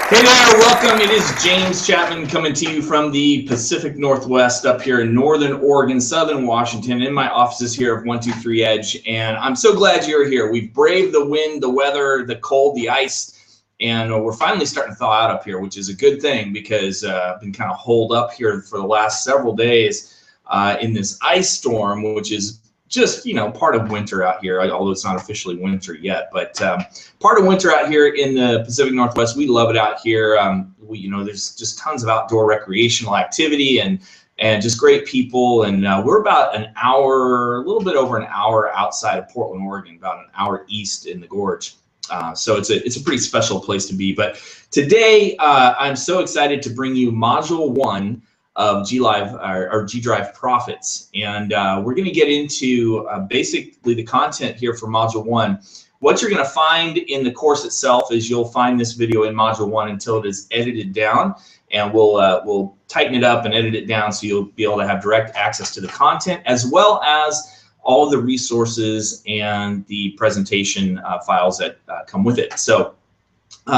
Hey there, welcome. It is James Chapman coming to you from the Pacific Northwest up here in Northern Oregon, Southern Washington, in my offices here of 123 Edge. And I'm so glad you're here. We've braved the wind, the weather, the cold, the ice, and we're finally starting to thaw out up here, which is a good thing because I've been kind of holed up here for the last several days in this ice storm, which is just, part of winter out here, although it's not officially winter yet, but part of winter out here in the Pacific Northwest. We love it out here. There's just tons of outdoor recreational activity and just great people. And we're about an hour, a little bit over an hour outside of Portland, Oregon, about an hour east in the gorge. So it's a pretty special place to be. But today, I'm so excited to bring you Module 1 of G-Drive Profits, and we're going to get into basically the content here for Module 1. What you're going to find in the course itself is you'll find this video in Module 1 until it is edited down, and we'll tighten it up and edit it down so you'll be able to have direct access to the content as well as all of the resources and the presentation files that come with it. So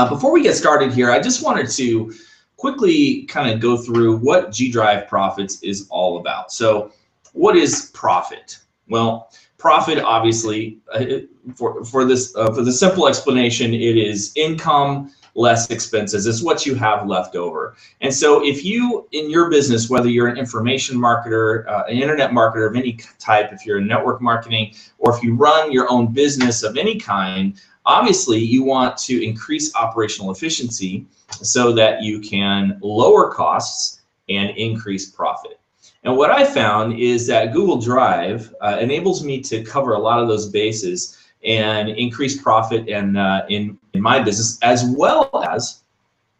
before we get started here, I just wanted to quickly kind of go through what G-Drive Profits is all about. So what is profit? Well, profit, obviously, for the simple explanation, it is income less expenses. It's what you have left over. And so if you, in your business, whether you're an information marketer, an internet marketer of any type, if you're in network marketing, or if you run your own business of any kind, obviously you want to increase operational efficiency so that you can lower costs and increase profit. And what I found is that Google Drive enables me to cover a lot of those bases and increase profit and in my business, as well as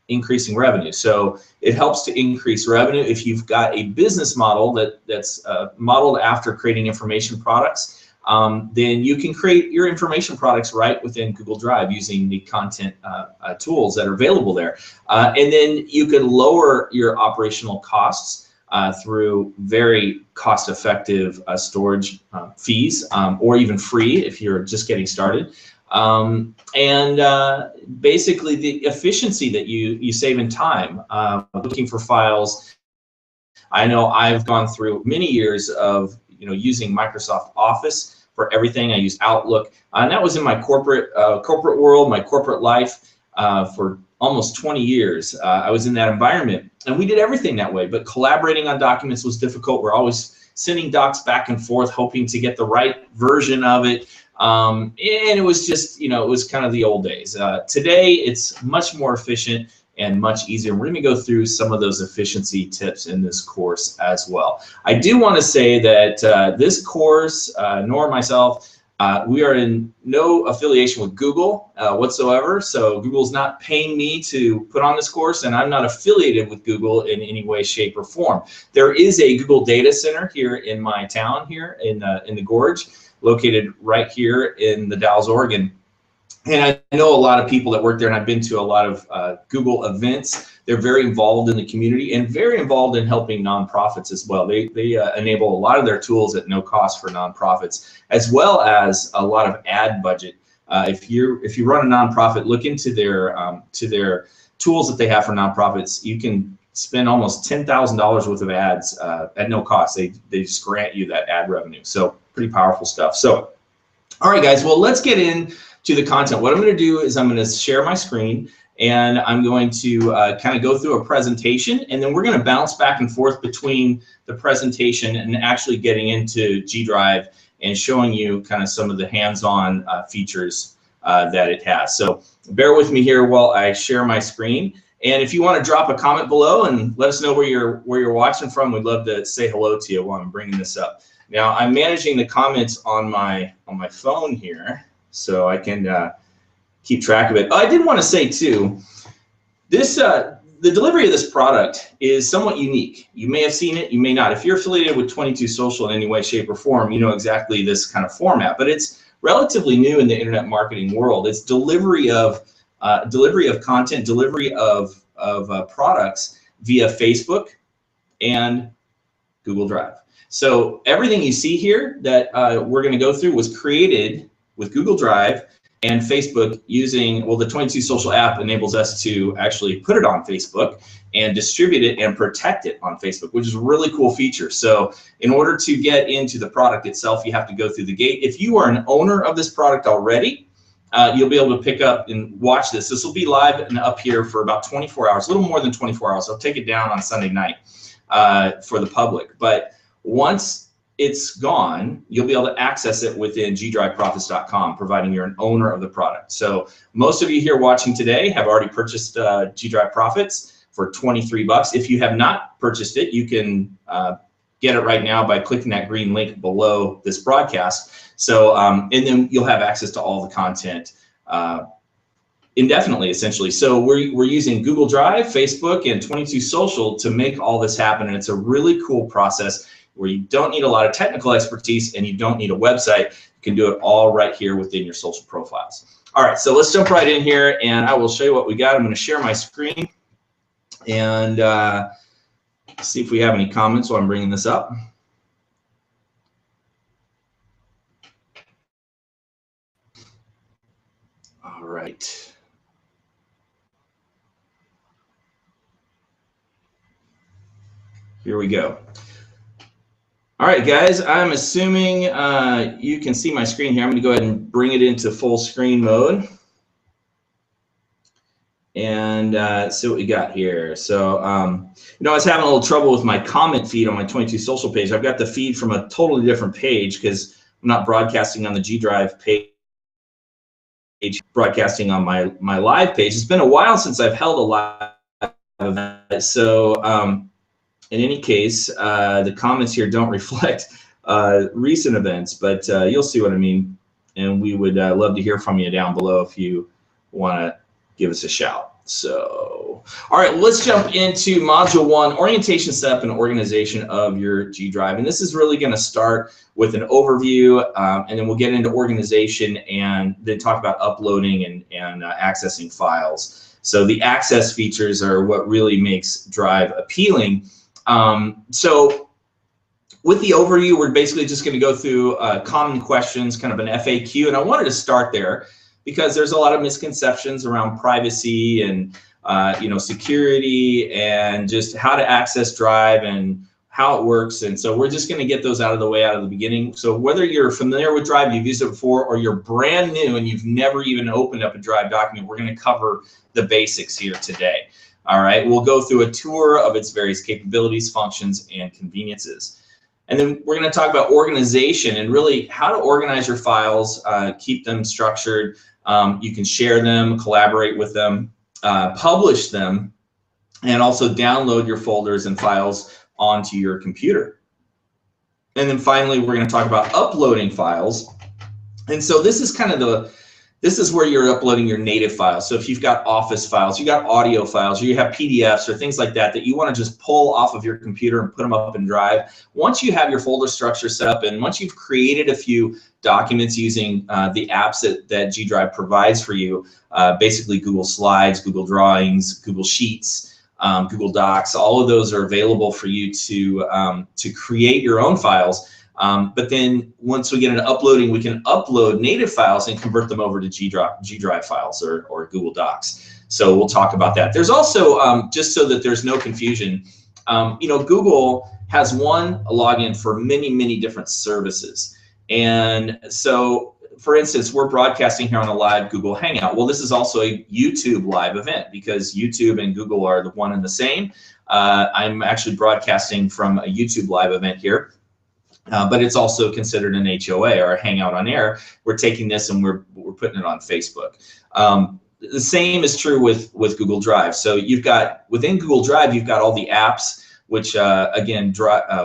increasing revenue. So it helps to increase revenue if you've got a business model that's modeled after creating information products. Then you can create your information products right within Google Drive using the content tools that are available there. And then you can lower your operational costs through very cost-effective storage fees, or even free if you're just getting started. Basically the efficiency that you save in time looking for files. I know I've gone through many years of using Microsoft Office for everything. I used Outlook, and that was in my corporate world, my corporate life for almost 20 years. I was in that environment, and we did everything that way. But collaborating on documents was difficult. We're always sending docs back and forth, hoping to get the right version of it. And it was just, it was kind of the old days. Today, it's much more efficient and much easier. We're going to go through some of those efficiency tips in this course as well. I do want to say that this course, nor myself, we are in no affiliation with Google whatsoever. So Google's not paying me to put on this course, and I'm not affiliated with Google in any way, shape, or form. There is a Google data center here in my town here in the Gorge, located right here in the Dalles, Oregon. And I know a lot of people that work there, and I've been to a lot of Google events. They're very involved in the community and very involved in helping nonprofits as well. They enable a lot of their tools at no cost for nonprofits, as well as a lot of ad budget. If you run a nonprofit, look into their tools that they have for nonprofits. You can spend almost $10,000 worth of ads at no cost. They just grant you that ad revenue. So pretty powerful stuff. So, all right, guys. Well, let's get in to the content. What I'm going to do is I'm going to share my screen, and I'm going to kind of go through a presentation, and then we're going to bounce back and forth between the presentation and actually getting into G-Drive and showing you kind of some of the hands-on features that it has. So bear with me here while I share my screen. And if you want to drop a comment below and let us know where you're watching from, we'd love to say hello to you while I'm bringing this up. Now, I'm managing the comments on my phone here, so I can keep track of it. Oh, I did want to say too, this the delivery of this product is somewhat unique. You may have seen it, you may not. If you're affiliated with 22 Social in any way, shape, or form, you know exactly this kind of format. But it's relatively new in the internet marketing world. It's delivery of content, delivery of products via Facebook and Google Drive. So everything you see here that we're going to go through was created with Google Drive And Facebook using, well, the 22 Social app enables us to actually put it on Facebook and distribute it and protect it on Facebook, which is a really cool feature. So in order to get into the product itself, you have to go through the gate. If you are an owner of this product already, you'll be able to pick up and watch this. This will be live and up here for about 24 hours, a little more than 24 hours. I'll take it down on Sunday night for the public. But once it's gone, you'll be able to access it within gdriveprofits.com, providing you're an owner of the product. So most of you here watching today have already purchased G-Drive Profits for 23 bucks. If you have not purchased it, you can get it right now by clicking that green link below this broadcast. So, and then you'll have access to all the content indefinitely, essentially. So we're using Google Drive, Facebook, and 22 Social to make all this happen. And it's a really cool process where you don't need a lot of technical expertise and you don't need a website. You can do it all right here within your social profiles. All right, so let's jump right in here and I will show you what we got. I'm going to share my screen and see if we have any comments while I'm bringing this up. All right. Here we go. All right, guys, I'm assuming you can see my screen here. I'm going to go ahead and bring it into full screen mode. And see what we got here. So, you know, I was having a little trouble with my comment feed on my 22 Social page. I've got the feed from a totally different page because I'm not broadcasting on the G-Drive page, broadcasting on my live page. It's been a while since I've held a live event. So, in any case, the comments here don't reflect recent events, but you'll see what I mean. And we would love to hear from you down below if you want to give us a shout. So, all right, let's jump into Module 1, Orientation, Setup, and Organization of your G-Drive. And this is really going to start with an overview, and then we'll get into organization and then talk about uploading and accessing files. So the access features are what really makes Drive appealing. So with the overview, we're basically just going to go through common questions, kind of an FAQ, and I wanted to start there because there's a lot of misconceptions around privacy and you know, security and just how to access Drive and how it works. And so we're just going to get those out of the way out of the beginning. So whether you're familiar with Drive, you've used it before, or you're brand new and you've never even opened up a Drive document, we're going to cover the basics here today. All right, we'll go through a tour of its various capabilities, functions, and conveniences. And then we're going to talk about organization and really how to organize your files, keep them structured. You can share them, collaborate with them, publish them, and also download your folders and files onto your computer. And then finally, we're going to talk about uploading files. And so this is kind of this is where you're uploading your native files. So if you've got Office files, you got audio files, or you have PDFs or things like that that you want to just pull off of your computer and put them up in Drive. Once you have your folder structure set up and once you've created a few documents using the apps that G-Drive provides for you, basically Google Slides, Google Drawings, Google Sheets, Google Docs, all of those are available for you to create your own files. But then once we get into uploading, we can upload native files and convert them over to G-Drive files or Google Docs. So we'll talk about that. There's also, just so that there's no confusion, you know, Google has one login for many, many different services. And so, for instance, we're broadcasting here on a live Google Hangout. Well, this is also a YouTube live event because YouTube and Google are the one and the same. I'm actually broadcasting from a YouTube live event here. But it's also considered an HOA or a Hangout on Air. We're taking this and we're putting it on Facebook. The same is true with Google Drive. So you've got within Google Drive, you've got all the apps, which again,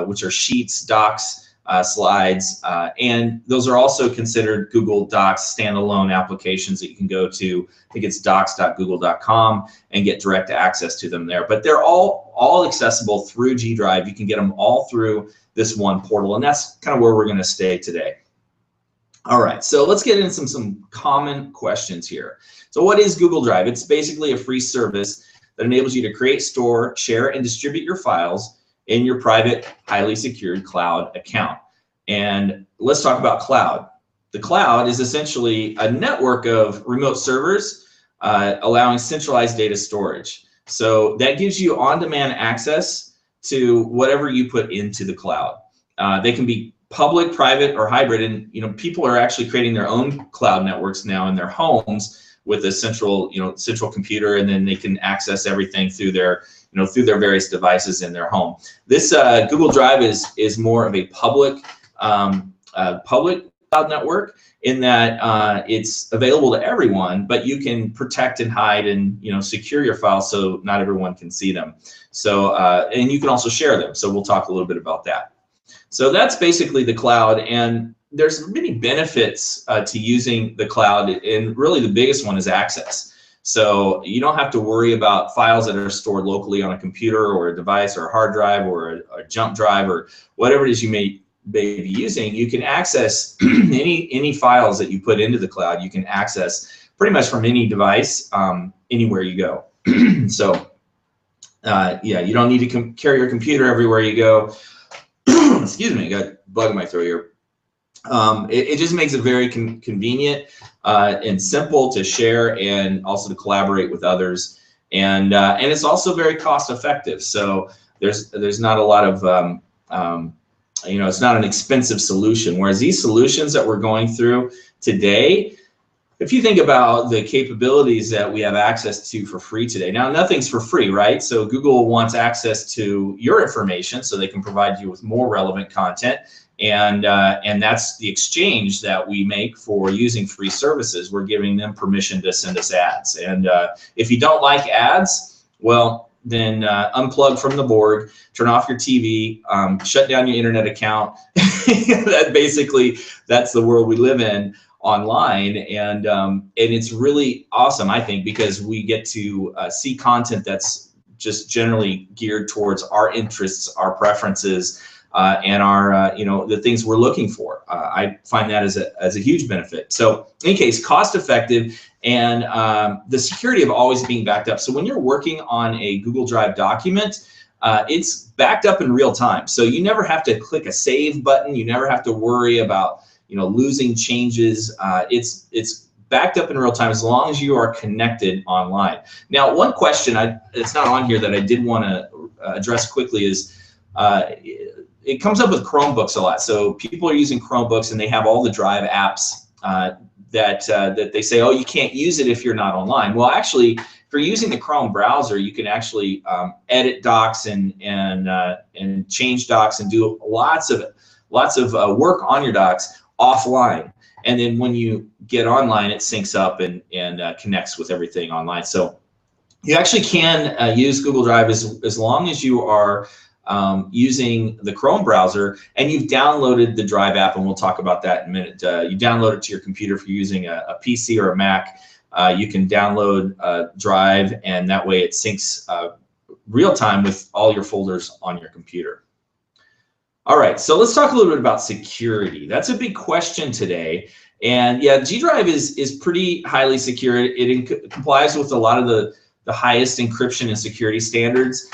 which are Sheets, Docs, Slides, and those are also considered Google Docs standalone applications that you can go to. I think it's docs.google.com and get direct access to them there. But they're all accessible through G-Drive. You can get them all through this one portal, and that's kind of where we're going to stay today. All right, so let's get into some common questions here. So what is Google Drive? It's basically a free service that enables you to create, store, share, and distribute your files in your private, highly secured cloud account. And let's talk about cloud. the cloud is essentially a network of remote servers allowing centralized data storage. So that gives you on-demand access to whatever you put into the cloud. They can be public, private, or hybrid, and people are actually creating their own cloud networks now in their homes with a central computer, and then they can access everything through their various devices in their home. This Google Drive is more of a public cloud network, in that it's available to everyone, but you can protect and hide and secure your files so not everyone can see them. So and you can also share them. So we'll talk a little bit about that. So that's basically the cloud, and there's many benefits to using the cloud, and really the biggest one is access. So you don't have to worry about files that are stored locally on a computer or a device or a hard drive or a jump drive or whatever it is you may be using. You can access any files that you put into the cloud. You can access pretty much from any device, anywhere you go. So yeah, you don't need to carry your computer everywhere you go. Excuse me, I got a bug in my throat here. It just makes it very convenient and simple to share, and also to collaborate with others, and it's also very cost effective. So there's not a lot of it's not an expensive solution. Whereas these solutions that we're going through today, if you think about the capabilities that we have access to for free today, now nothing's for free, right? So Google wants access to your information so they can provide you with more relevant content. And that's the exchange that we make for using free services. We're giving them permission to send us ads. And if you don't like ads, well, then unplug from the board, turn off your TV, shut down your internet account. That's the world we live in online, and it's really awesome, I think, because we get to see content that's just generally geared towards our interests, our preferences, and our the things we're looking for. I find that as a huge benefit. So in any case, cost effective, and the security of always being backed up. So when you're working on a Google Drive document, it's backed up in real time. So you never have to click a save button. You never have to worry about losing changes. It's backed up in real time as long as you are connected online. Now, one question it's not on here that I did want to address quickly is it comes up with Chromebooks a lot. So people are using Chromebooks and they have all the Drive apps that they say, oh, you can't use it if you're not online. Well, actually, if you're using the Chrome browser, you can actually edit docs and change docs and do lots of work on your docs offline. And then when you get online, it syncs up and connects with everything online. So you actually can use Google Drive as long as you are using the Chrome browser and you've downloaded the Drive app, and we'll talk about that in a minute. You download it to your computer if you're using a PC or a Mac. You can download Drive, and that way it syncs real time with all your folders on your computer. All right, so let's talk a little bit about security. That's a big question today. And yeah, G Drive is pretty highly secure. It complies with a lot of the highest encryption and security standards.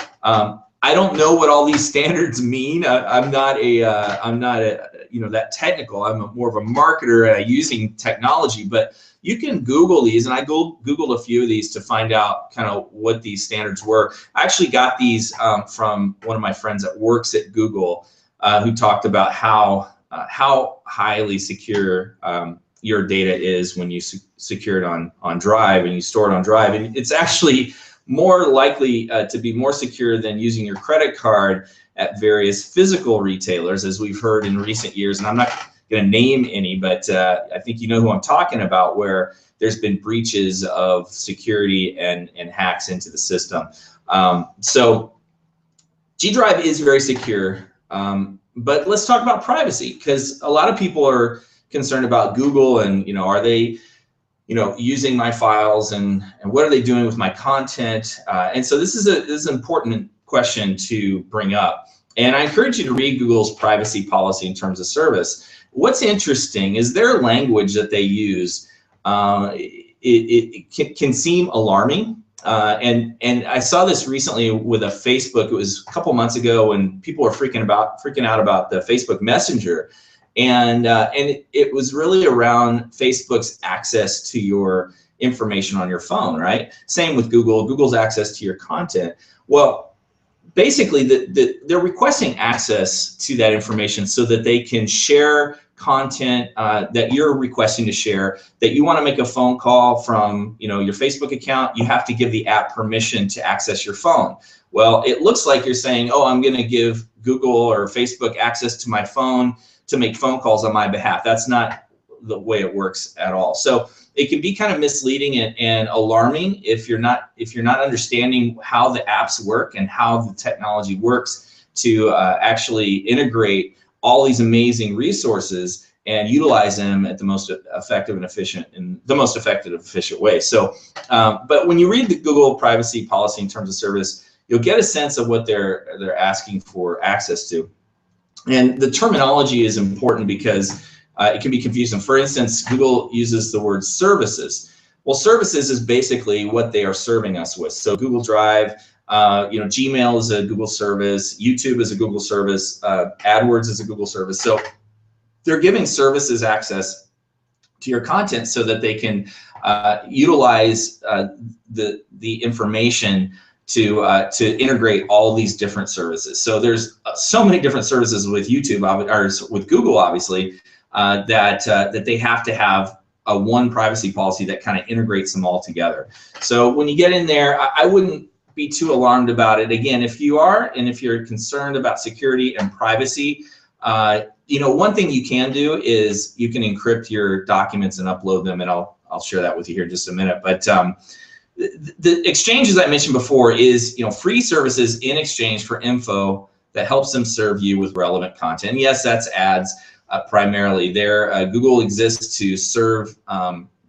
I don't know what all these standards mean. I'm not that technical. I'm more of a marketer using technology, but you can Google these, and I Googled a few of these to find out kind of what these standards were. I actually got these from one of my friends that works at Google, who talked about how highly secure your data is when you secure it on Drive and you store it on Drive. And it's actually more likely to be more secure than using your credit card at various physical retailers, as we've heard in recent years. And I'm not going to name any, but I think you know who I'm talking about, where there's been breaches of security and hacks into the system. So G Drive is very secure. But let's talk about privacy, because a lot of people are concerned about Google and, are they, using my files and what are they doing with my content? And so this is an important question to bring up. And I encourage you to read Google's privacy policy in terms of service. What's interesting is their language that they use, it can seem alarming. And I saw this recently with a Facebook. It was a couple months ago when people were freaking out about the Facebook Messenger, And it was really around Facebook's access to your information on your phone, right? Same with Google. Google's access to your content. Well, basically, they're requesting access to that information so that they can share content that you're requesting to share. That you want to make a phone call from, your Facebook account, you have to give the app permission to access your phone. Well, it looks like you're saying, oh, I'm going to give Google or Facebook access to my phone to make phone calls on my behalf. That's not the way it works at all. So it can be kind of misleading and alarming if you're not understanding how the apps work and how the technology works to actually integrate all these amazing resources and utilize them at the most effective and efficient way. So, but when you read the Google privacy policy in terms of service, you'll get a sense of what they're asking for access to. And the terminology is important because it can be confusing. For instance, Google uses the word services. Well, services is basically what they are serving us with. So Google Drive, Gmail is a Google service, YouTube is a Google service, AdWords is a Google service. So they're giving services access to your content so that they can utilize the information to integrate all these different services. So there's so many different services with YouTube or with Google, obviously, that they have to have a one privacy policy that kind of integrates them all together. So when you get in there, I wouldn't be too alarmed about it. Again, if you are, and if you're concerned about security and privacy, one thing you can do is you can encrypt your documents and upload them, and I'll share that with you here in just a minute. But the exchange, as I mentioned before, is free services in exchange for info that helps them serve you with relevant content. And yes, that's ads primarily. Google exists to serve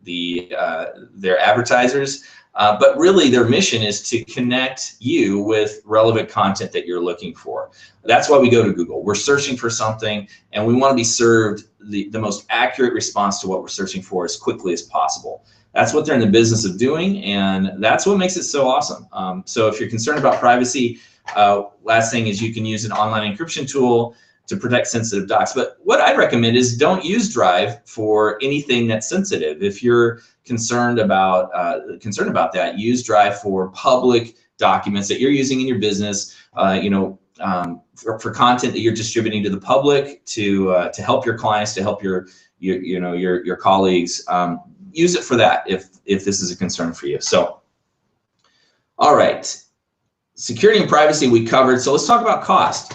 their advertisers, but really their mission is to connect you with relevant content that you're looking for. That's why we go to Google. We're searching for something, and we want to be served the most accurate response to what we're searching for as quickly as possible. That's what they're in the business of doing, and that's what makes it so awesome. So if you're concerned about privacy, last thing is you can use an online encryption tool to protect sensitive docs. But what I'd recommend is don't use Drive for anything that's sensitive. If you're concerned about that, use Drive for public documents that you're using in your business. For content that you're distributing to the public, to help your clients, to help your colleagues. Use it for that if this is a concern for you. So, all right, security and privacy we covered. So let's talk about cost.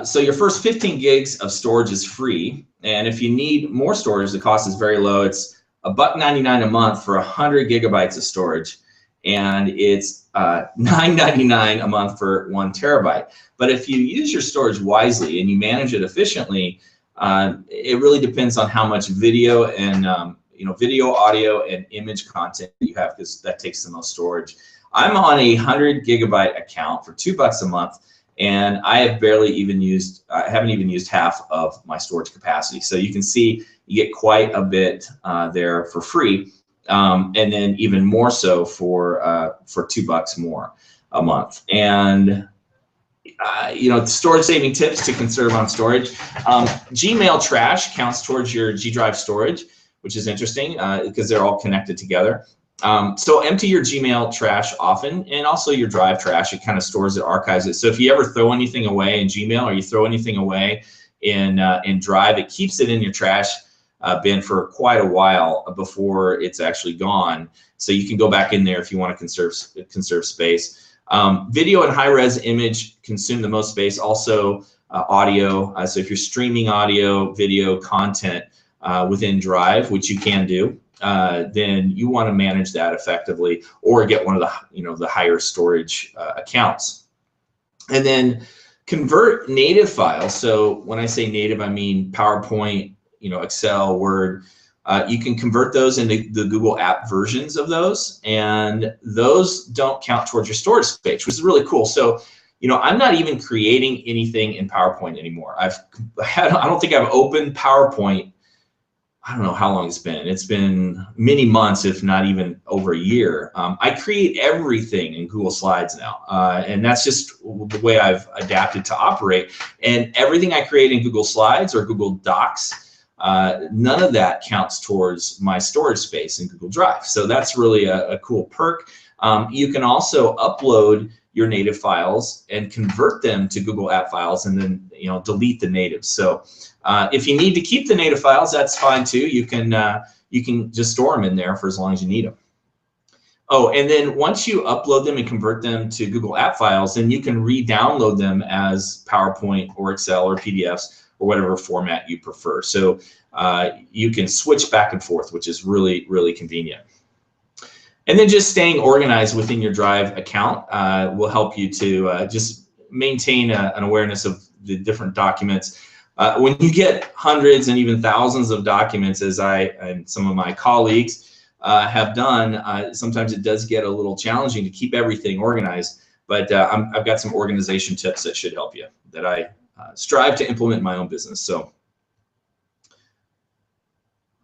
So your first 15 gigs of storage is free, and if you need more storage, the cost is very low. It's $1.99 a month for 100 gigabytes of storage, and it's $9.99 a month for 1 terabyte. But if you use your storage wisely and you manage it efficiently, it really depends on how much video and video, audio, and image content you have, because that takes the most storage. I'm on a 100 gigabyte account for $2 a month, and I haven't even used half of my storage capacity. So you can see you get quite a bit there for free, and then even more so for $2 more a month. And storage saving tips to conserve on storage. Gmail trash counts towards your G Drive storage, which is interesting because they're all connected together. So empty your Gmail trash often, and also your Drive trash. It kind of stores it, archives it. So if you ever throw anything away in Gmail, or you throw anything away in Drive, it keeps it in your trash bin for quite a while before it's actually gone. So you can go back in there if you want to conserve space. Video and high-res image consume the most space. Also audio. So if you're streaming audio, video content within Drive, which you can do, then you want to manage that effectively, or get one of the higher storage accounts. And then convert native files. So when I say native, I mean PowerPoint, Excel, Word. You can convert those into the Google app versions of those, and those don't count towards your storage space, which is really cool. So, I'm not even creating anything in PowerPoint anymore. I don't think I've opened PowerPoint I don't know how long it's been. It's been many months, if not even over a year. I create everything in Google Slides now, and that's just the way I've adapted to operate. And everything I create in Google Slides or Google Docs, none of that counts towards my storage space in Google Drive. So that's really a cool perk. You can also upload your native files and convert them to Google App files, and then delete the natives. So if you need to keep the native files, that's fine too. You can just store them in there for as long as you need them. Oh, and then once you upload them and convert them to Google App files, then you can re-download them as PowerPoint or Excel or PDFs or whatever format you prefer. So you can switch back and forth, which is really, really convenient. And then just staying organized within your Drive account will help you to just maintain an awareness of the different documents. When you get hundreds and even thousands of documents, as I and some of my colleagues have done, sometimes it does get a little challenging to keep everything organized. But I've got some organization tips that should help you, that I strive to implement in my own business. So,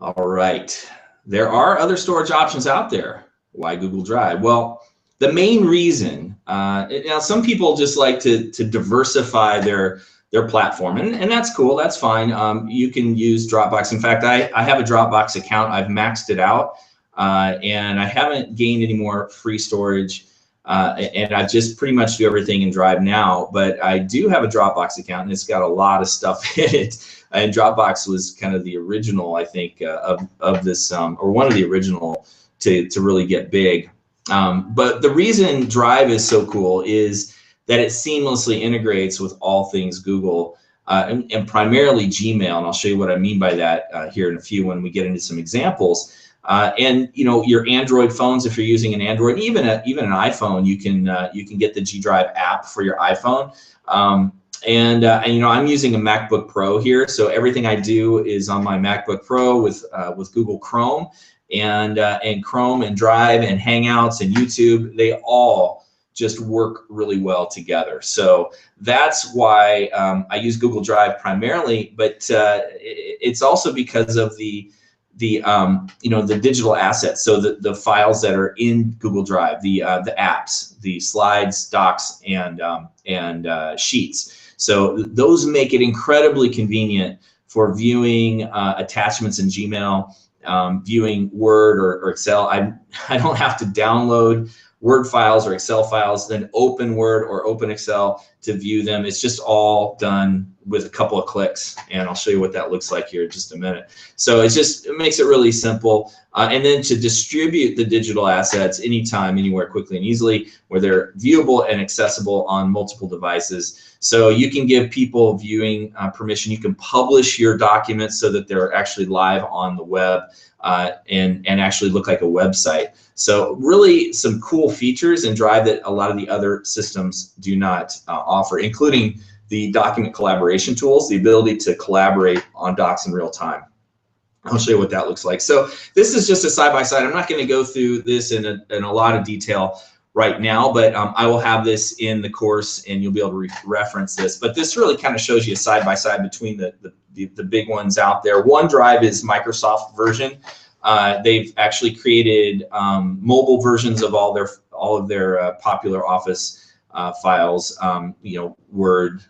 all right, there are other storage options out there. Why Google Drive? Well, the main reason, now some people just like to diversify their platform, and that's cool, that's fine. You can use Dropbox. In fact, I have a Dropbox account. I've maxed it out, and I haven't gained any more free storage, and I just pretty much do everything in Drive now. But I do have a Dropbox account, and it's got a lot of stuff in it. And Dropbox was kind of the original, I think, of this, or one of the original to really get big. But the reason Drive is so cool is that it seamlessly integrates with all things Google, and primarily Gmail. And I'll show you what I mean by that here in a few when we get into some examples. And your Android phones, if you're using an Android, even an iPhone, you can get the G Drive app for your iPhone. And I'm using a MacBook Pro here, so everything I do is on my MacBook Pro with Google Chrome, and Chrome and Drive and Hangouts and YouTube. They all just work really well together. So that's why I use Google Drive primarily, but it's also because of the digital assets. So the files that are in Google Drive, the apps, the slides, docs, and sheets. So those make it incredibly convenient for viewing attachments in Gmail, viewing Word or Excel. I don't have to download Word files or Excel files, then open Word or open Excel to view them. It's just all done with a couple of clicks, and I'll show you what that looks like here in just a minute. So it makes it really simple. And then to distribute the digital assets anytime, anywhere, quickly and easily, where they're viewable and accessible on multiple devices. So you can give people viewing permission. You can publish your documents so that they're actually live on the web and actually look like a website. So really some cool features in Drive that a lot of the other systems do not offer, including the document collaboration tools, the ability to collaborate on docs in real time. I'll show you what that looks like. So this is just a side-by-side. I'm not going to go through this in a lot of detail right now, but I will have this in the course and you'll be able to reference this. But this really kind of shows you a side-by-side between the big ones out there. OneDrive is Microsoft version. They've actually created mobile versions of all of their popular Office files, Word,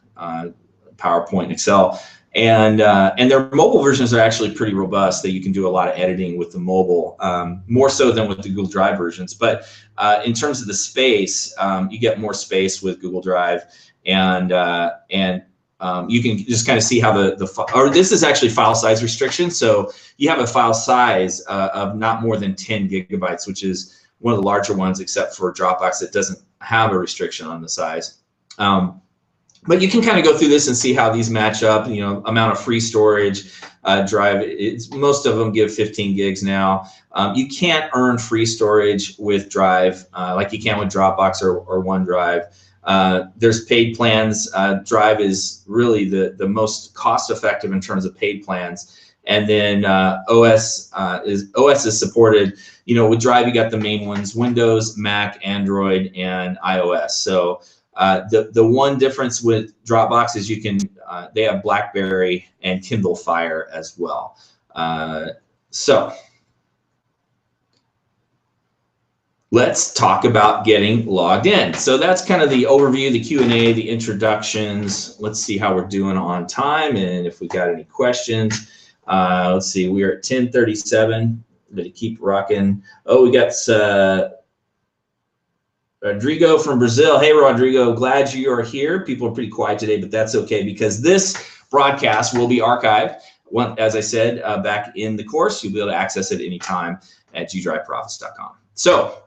PowerPoint, Excel, and their mobile versions are actually pretty robust. That you can do a lot of editing with the mobile, more so than with the Google Drive versions. But in terms of the space, you get more space with Google Drive, and you can just kind of see how this is actually file size restriction. So you have a file size of not more than 10 gigabytes, which is one of the larger ones, except for Dropbox that doesn't have a restriction on the size. But you can kind of go through this and see how these match up. Amount of free storage. Drive, most of them give 15 gigs now. You can't earn free storage with Drive like you can with Dropbox or OneDrive. There's paid plans. Drive is really the most cost-effective in terms of paid plans. And then OS is supported. With Drive, you got the main ones: Windows, Mac, Android, and iOS. So the one difference with Dropbox is they have BlackBerry and Kindle Fire as well. So let's talk about getting logged in. So that's kind of the overview, the Q&A, the introductions. Let's see how we're doing on time and if we got any questions. Let's see, we are at 10:37. Better keep rocking. Oh, we got Rodrigo from Brazil. Hey, Rodrigo, glad you are here. People are pretty quiet today, but that's okay because this broadcast will be archived. As I said, back in the course, you'll be able to access it anytime at gdriveprofits.com. So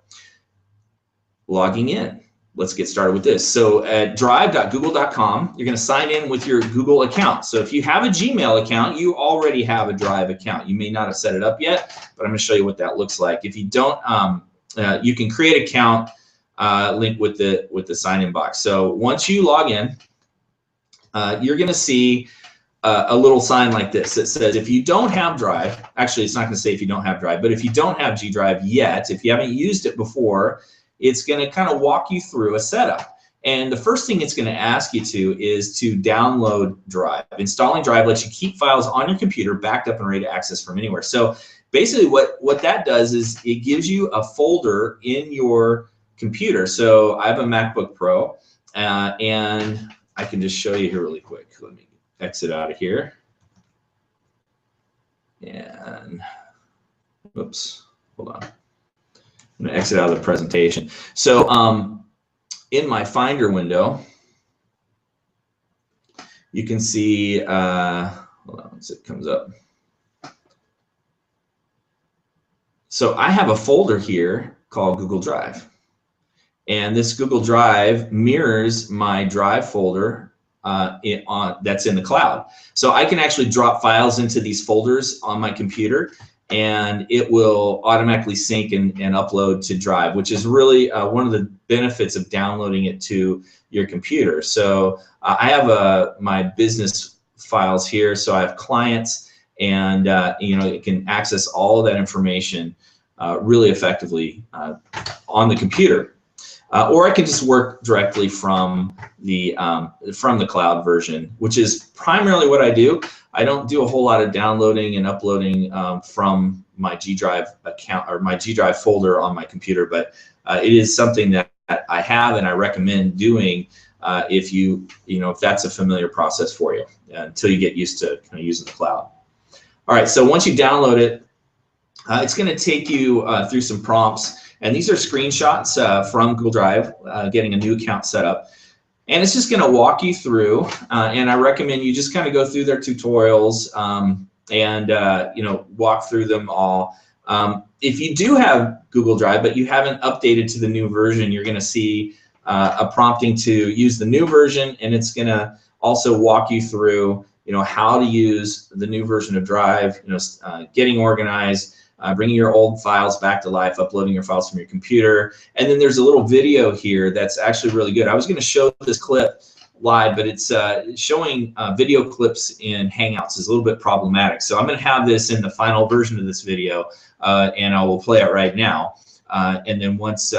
logging in. Let's get started with this. So at drive.google.com, you're going to sign in with your Google account. So if you have a Gmail account, you already have a Drive account. You may not have set it up yet, but I'm going to show you what that looks like. If you don't, you can create an account link with the sign-in box. So once you log in, you're going to see a little sign like this that says if you don't have Drive, actually it's not going to say if you don't have Drive, but if you don't have G Drive yet, if you haven't used it before, it's going to kind of walk you through a setup. And the first thing it's going to ask you to is to download Drive. Installing Drive lets you keep files on your computer backed up and ready to access from anywhere. So basically what that does is it gives you a folder in your computer. So I have a MacBook Pro and I can just show you here really quick. Let me exit out of here. And oops, hold on. I'm going to exit out of the presentation. So in my Finder window, you can see, hold on once it comes up. So I have a folder here called Google Drive. And this Google Drive mirrors my Drive folder that's in the cloud. So I can actually drop files into these folders on my computer, and it will automatically sync and upload to Drive, which is really one of the benefits of downloading it to your computer. So I have my business files here, so I have clients, and you know, it can access all of that information really effectively on the computer. Or I can just work directly from the cloud version, which is primarily what I do. I don't do a whole lot of downloading and uploading from my G Drive account or my G Drive folder on my computer, but it is something that I have and I recommend doing if if that's a familiar process for you until you get used to kind of using the cloud. All right, so once you download it, it's going to take you through some prompts. And these are screenshots from Google Drive, getting a new account set up. And it's just going to walk you through. And I recommend you just kind of go through their tutorials and walk through them all. If you do have Google Drive, but you haven't updated to the new version, you're going to see a prompting to use the new version. And it's going to also walk you through, how to use the new version of Drive, getting organized, bringing your old files back to life, uploading your files from your computer. And then there's a little video here that's actually really good. I was going to show this clip live, but it's showing video clips in Hangouts is a little bit problematic. So I'm going to have this in the final version of this video, and I will play it right now. And then once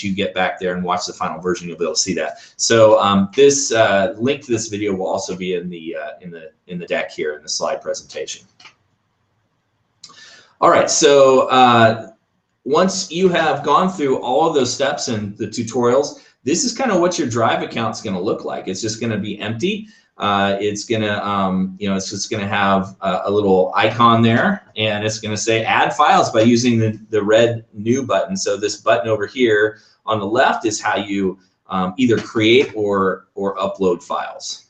you get back there and watch the final version, you'll be able to see that. So this link to this video will also be in the deck here in the slide presentation. All right, so once you have gone through all of those steps and the tutorials, this is kind of what your Drive account is going to look like. It's just going to be empty. It's going to, it's just going to have a little icon there, and it's going to say add files by using the red new button. So this button over here on the left is how you either create or upload files.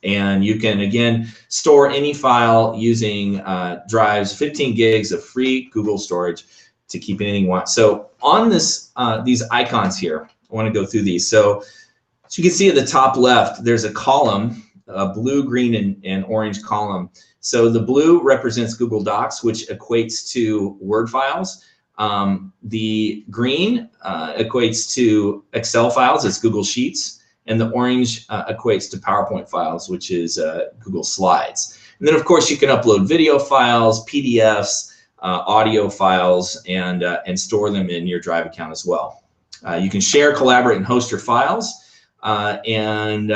And you can, again, store any file using Drive's 15 gigs of free Google storage to keep anything you want. So on this, these icons here, I want to go through these. So as you can see at the top left, there's a column, a blue, green, and orange column. So the blue represents Google Docs, which equates to Word files. The green equates to Excel files, it's Google Sheets. And the orange equates to PowerPoint files, which is Google Slides. And then, of course, you can upload video files, PDFs, audio files, and store them in your Drive account as well. You can share, collaborate, and host your files. And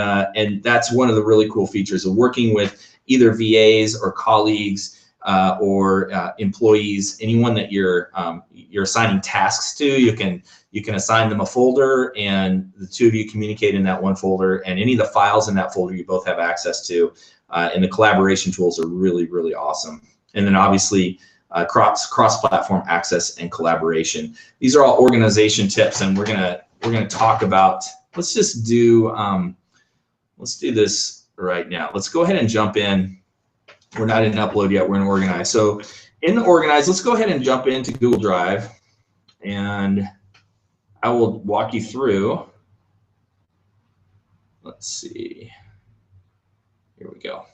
that's one of the really cool features of working with either VAs or colleagues or employees, anyone that you're assigning tasks to. You can assign them a folder, and the two of you communicate in that one folder, and any of the files in that folder you both have access to. And the collaboration tools are really, really awesome. And then obviously cross-platform access and collaboration. These are all organization tips, and we're gonna talk about. Let's just do let's do this right now. Let's go ahead and jump in. We're not in Upload yet. We're in Organize. So in the Organize, let's go ahead and jump into Google Drive, and I will walk you through. Let's see. Here we go.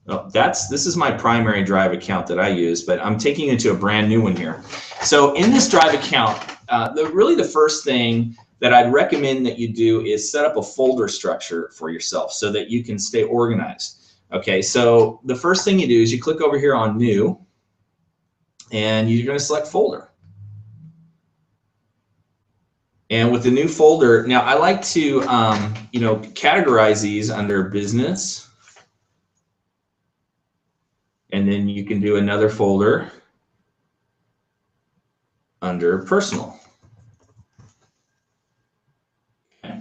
Oh, this is my primary Drive account that I use, but I'm taking you to a brand new one here. So in this Drive account, really the first thing that I'd recommend that you do is set up a folder structure for yourself so that you can stay organized. Okay, so the first thing you do is you click over here on New, and you're going to select Folder. And with the new folder, now I like to categorize these under Business, and then you can do another folder under Personal. Okay.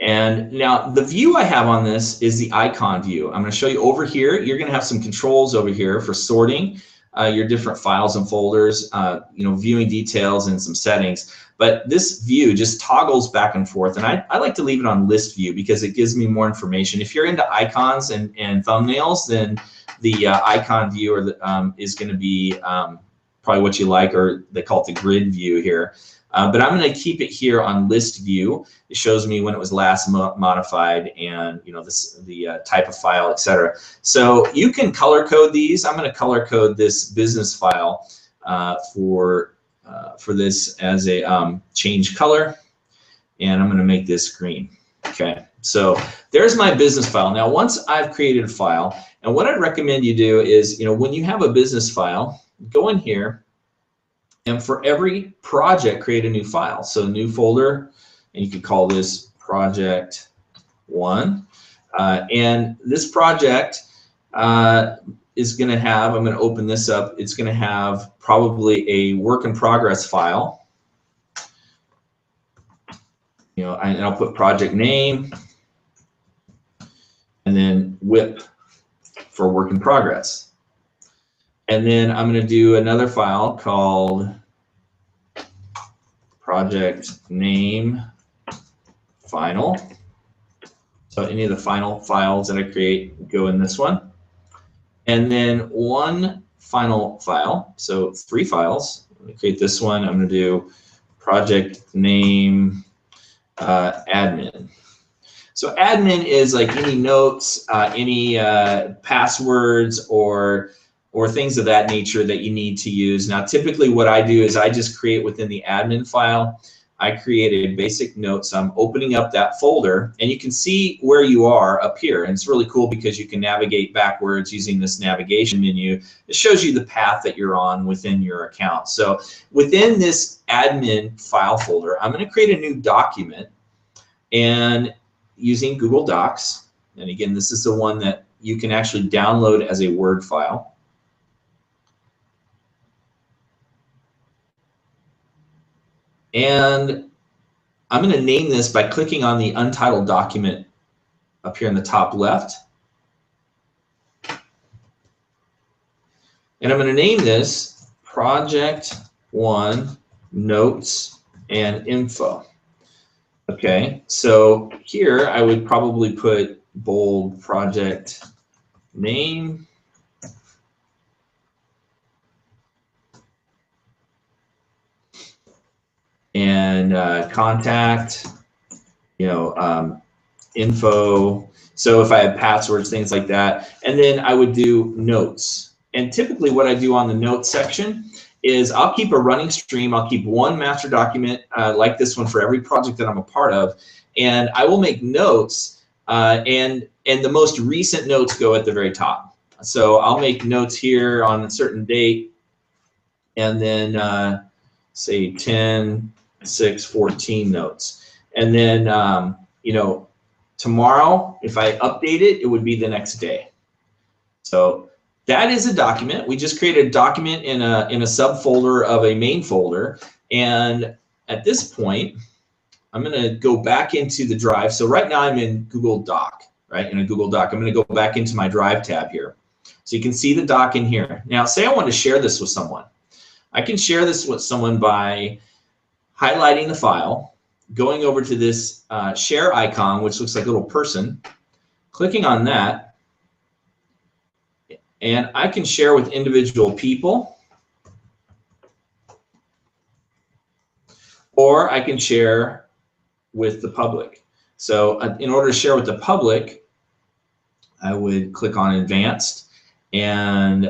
And now the view I have on this is the icon view. I'm going to show you over here. You're going to have some controls over here for sorting your different files and folders, viewing details and some settings. But this view just toggles back and forth, and I like to leave it on list view because it gives me more information. If you're into icons and thumbnails, then the icon view is going to be probably what you like, or they call it the grid view here. But I'm going to keep it here on list view. It shows me when it was last modified, and the type of file, etc. So you can color code these. I'm going to color code this business file for this as a change color, and I'm going to make this green. Okay, so there's my business file. Now, once I've created a file, and what I'd recommend you do is, when you have a business file, go in here, and for every project, create a new file. So new folder, and you could call this project 1. And this project is going to have, I'm going to open this up, it's going to have probably a work in progress file. And I'll put project name, and then WIP for work in progress. And then I'm going to do another file called project name final. So any of the final files that I create go in this one. And then one final file, so 3 files. I'm going to create this one. I'm going to do project name admin. So admin is like any notes, any passwords, or things of that nature that you need to use. Now, typically what I do is I just create within the admin file, I create a basic note. So I'm opening up that folder, and you can see where you are up here. And it's really cool because you can navigate backwards using this navigation menu. It shows you the path that you're on within your account. So within this admin file folder, I'm going to create a new document, and using Google Docs. And again, this is the one that you can actually download as a Word file. And I'm going to name this by clicking on the Untitled document up here in the top left. And I'm going to name this Project 1 Notes and Info. Okay, so here I would probably put bold project name. And contact, info. So if I have passwords, things like that. And then I would do notes. And typically what I do on the notes section is I'll keep a running stream. I'll keep one master document like this one for every project that I'm a part of. And I will make notes, and the most recent notes go at the very top. So I'll make notes here on a certain date, and then say 10/6/14 notes. And then, tomorrow, if I update it, it would be the next day. So that is a document. We just created a document in a subfolder of a main folder. And at this point, I'm going to go back into the Drive. So right now I'm in Google Doc, right? In a Google Doc. I'm going to go back into my Drive tab here. So you can see the doc in here. Now, say I want to share this with someone. I can share this with someone by highlighting the file, going over to this share icon, which looks like a little person, clicking on that, and I can share with individual people, or I can share with the public. So in order to share with the public, I would click on Advanced and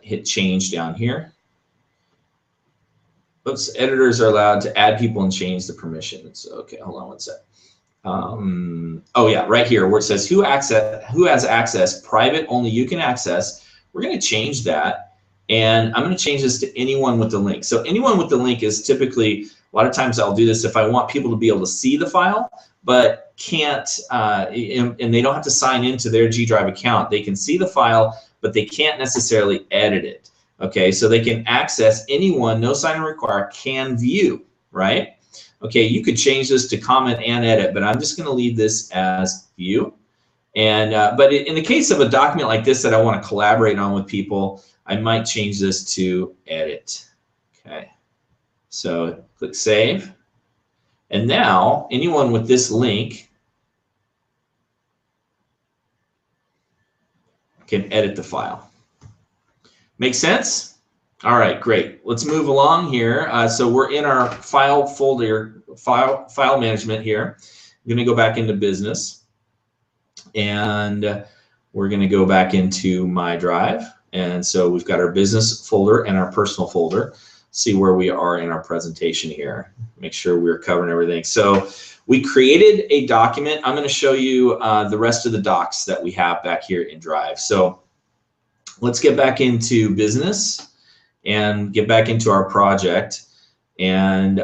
hit Change down here. Oops, editors are allowed to add people and change the permissions. Okay, hold on one sec. Oh yeah, right here where it says who has access, private, only you can access. We're going to change that, and I'm going to change this to anyone with the link. So anyone with the link is typically, a lot of times I'll do this if I want people to be able to see the file, but can't, and they don't have to sign into their G Drive account. They can see the file, but they can't necessarily edit it. Okay, so they can access, anyone, no sign-in required, can view, right? Okay, you could change this to comment and edit, but I'm just going to leave this as view. And but in the case of a document like this that I want to collaborate on with people, I might change this to edit. Okay, so click Save. And now anyone with this link can edit the file. Make sense? All right, great. Let's move along here. So we're in our file folder, file management here. I'm going to go back into business, and we're going to go back into my Drive. And so we've got our business folder and our personal folder. See where we are in our presentation here. Make sure we're covering everything. So we created a document. I'm going to show you the rest of the docs that we have back here in Drive. So let's get back into business and get back into our project, and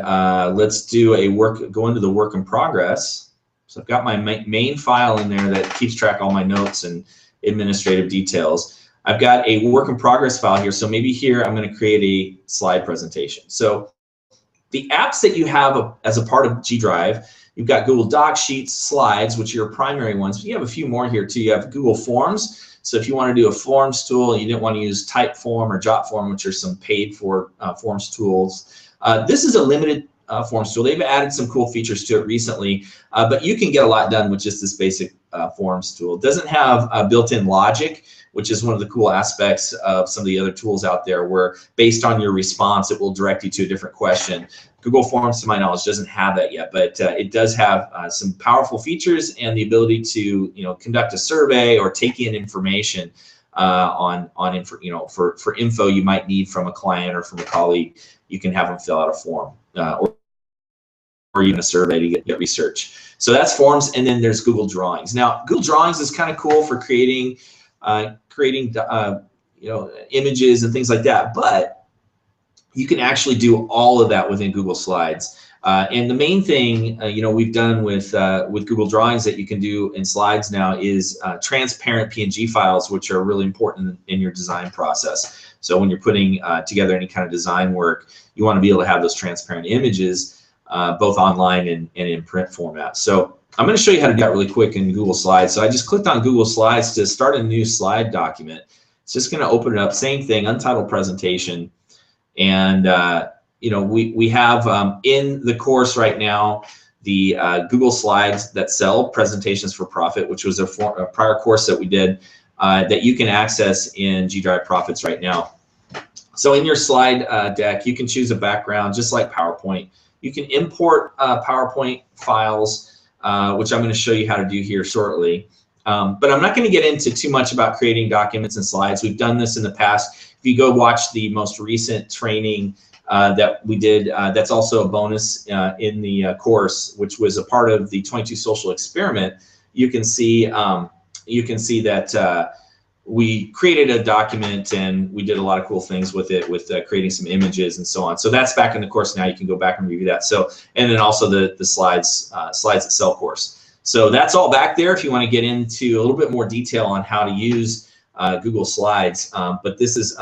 let's do a go into the work in progress. So I've got my main file in there that keeps track of all my notes and administrative details. I've got a work in progress file here. So maybe here I'm going to create a slide presentation. So the apps that you have as a part of G Drive, you've got Google Docs, Sheets, Slides, which are your primary ones, but you have a few more here too. You have Google Forms. So if you want to do a forms tool, you didn't want to use Typeform or Jotform, which are some paid for forms tools. This is a limited forms tool. They've added some cool features to it recently, but you can get a lot done with just this basic forms tool. It doesn't have built-in logic, which is one of the cool aspects of some of the other tools out there, where based on your response, it will direct you to a different question. Google Forms, to my knowledge, doesn't have that yet, but it does have some powerful features and the ability to, conduct a survey or take in information for info you might need from a client or from a colleague. You can have them fill out a form or even a survey to get research. So that's Forms, and then there's Google Drawings. Now, Google Drawings is kind of cool for creating images and things like that, but you can actually do all of that within Google Slides. And the main thing we've done with Google Drawings that you can do in Slides now is transparent PNG files, which are really important in your design process. So when you're putting together any kind of design work, you want to be able to have those transparent images both online and in print format. So I'm going to show you how to do that really quick in Google Slides. So I just clicked on Google Slides to start a new slide document. It's just going to open it up, same thing, untitled presentation. And we have in the course right now the Google Slides that sell presentations for profit, which was a prior course that we did that you can access in G Drive Profits right now. So in your slide deck, you can choose a background just like PowerPoint. You can import PowerPoint files, which I'm going to show you how to do here shortly. But I'm not going to get into too much about creating documents and slides. We've done this in the past. If you go watch the most recent training that we did, that's also a bonus in the course, which was a part of the 22 Social Experiment. You can see that we created a document and we did a lot of cool things with it, with creating some images and so on. So that's back in the course now. You can go back and review that. So, and then also the slides that sell course. So that's all back there if you want to get into a little bit more detail on how to use Google Slides. But this is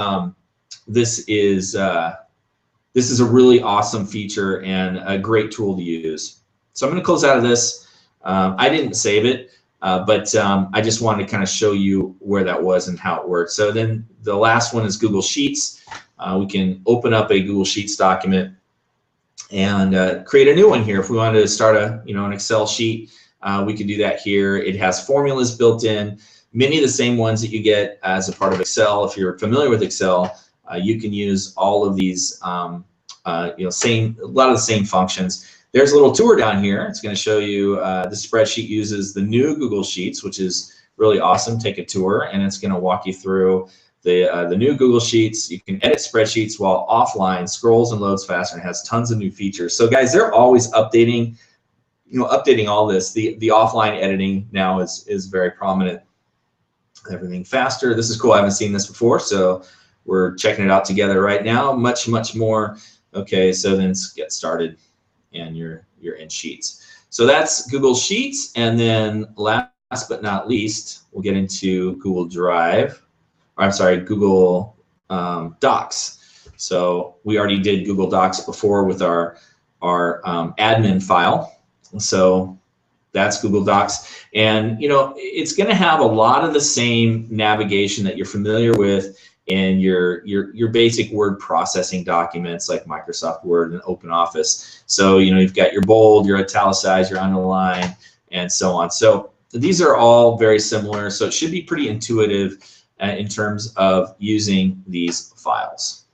a really awesome feature and a great tool to use. So I'm going to close out of this. I didn't save it, but I just wanted to kind of show you where that was and how it worked. So then the last one is Google Sheets. We can open up a Google Sheets document and create a new one here. If we wanted to start an Excel sheet, we could do that here. It has formulas built in, many of the same ones that you get as a part of Excel. If you're familiar with Excel, you can use all of these, a lot of the same functions. There's a little tour down here. It's going to show you the spreadsheet uses the new Google Sheets, which is really awesome. Take a tour, and it's going to walk you through the new Google Sheets. You can edit spreadsheets while offline, scrolls and loads faster, and has tons of new features. So guys, they're always updating, updating all this. The offline editing now is very prominent. Everything faster. This is cool. I haven't seen this before, so we're checking it out together right now. Much more. Okay, so then let's get started, and you're in Sheets. So that's Google Sheets, and then last but not least, we'll get into Google Drive. Google Docs. So we already did Google Docs before with our admin file. So that's Google Docs, and it's going to have a lot of the same navigation that you're familiar with in your basic word processing documents like Microsoft Word and OpenOffice. So you've got your bold, your italicized, your underline, and so on. So these are all very similar. So it should be pretty intuitive in terms of using these files.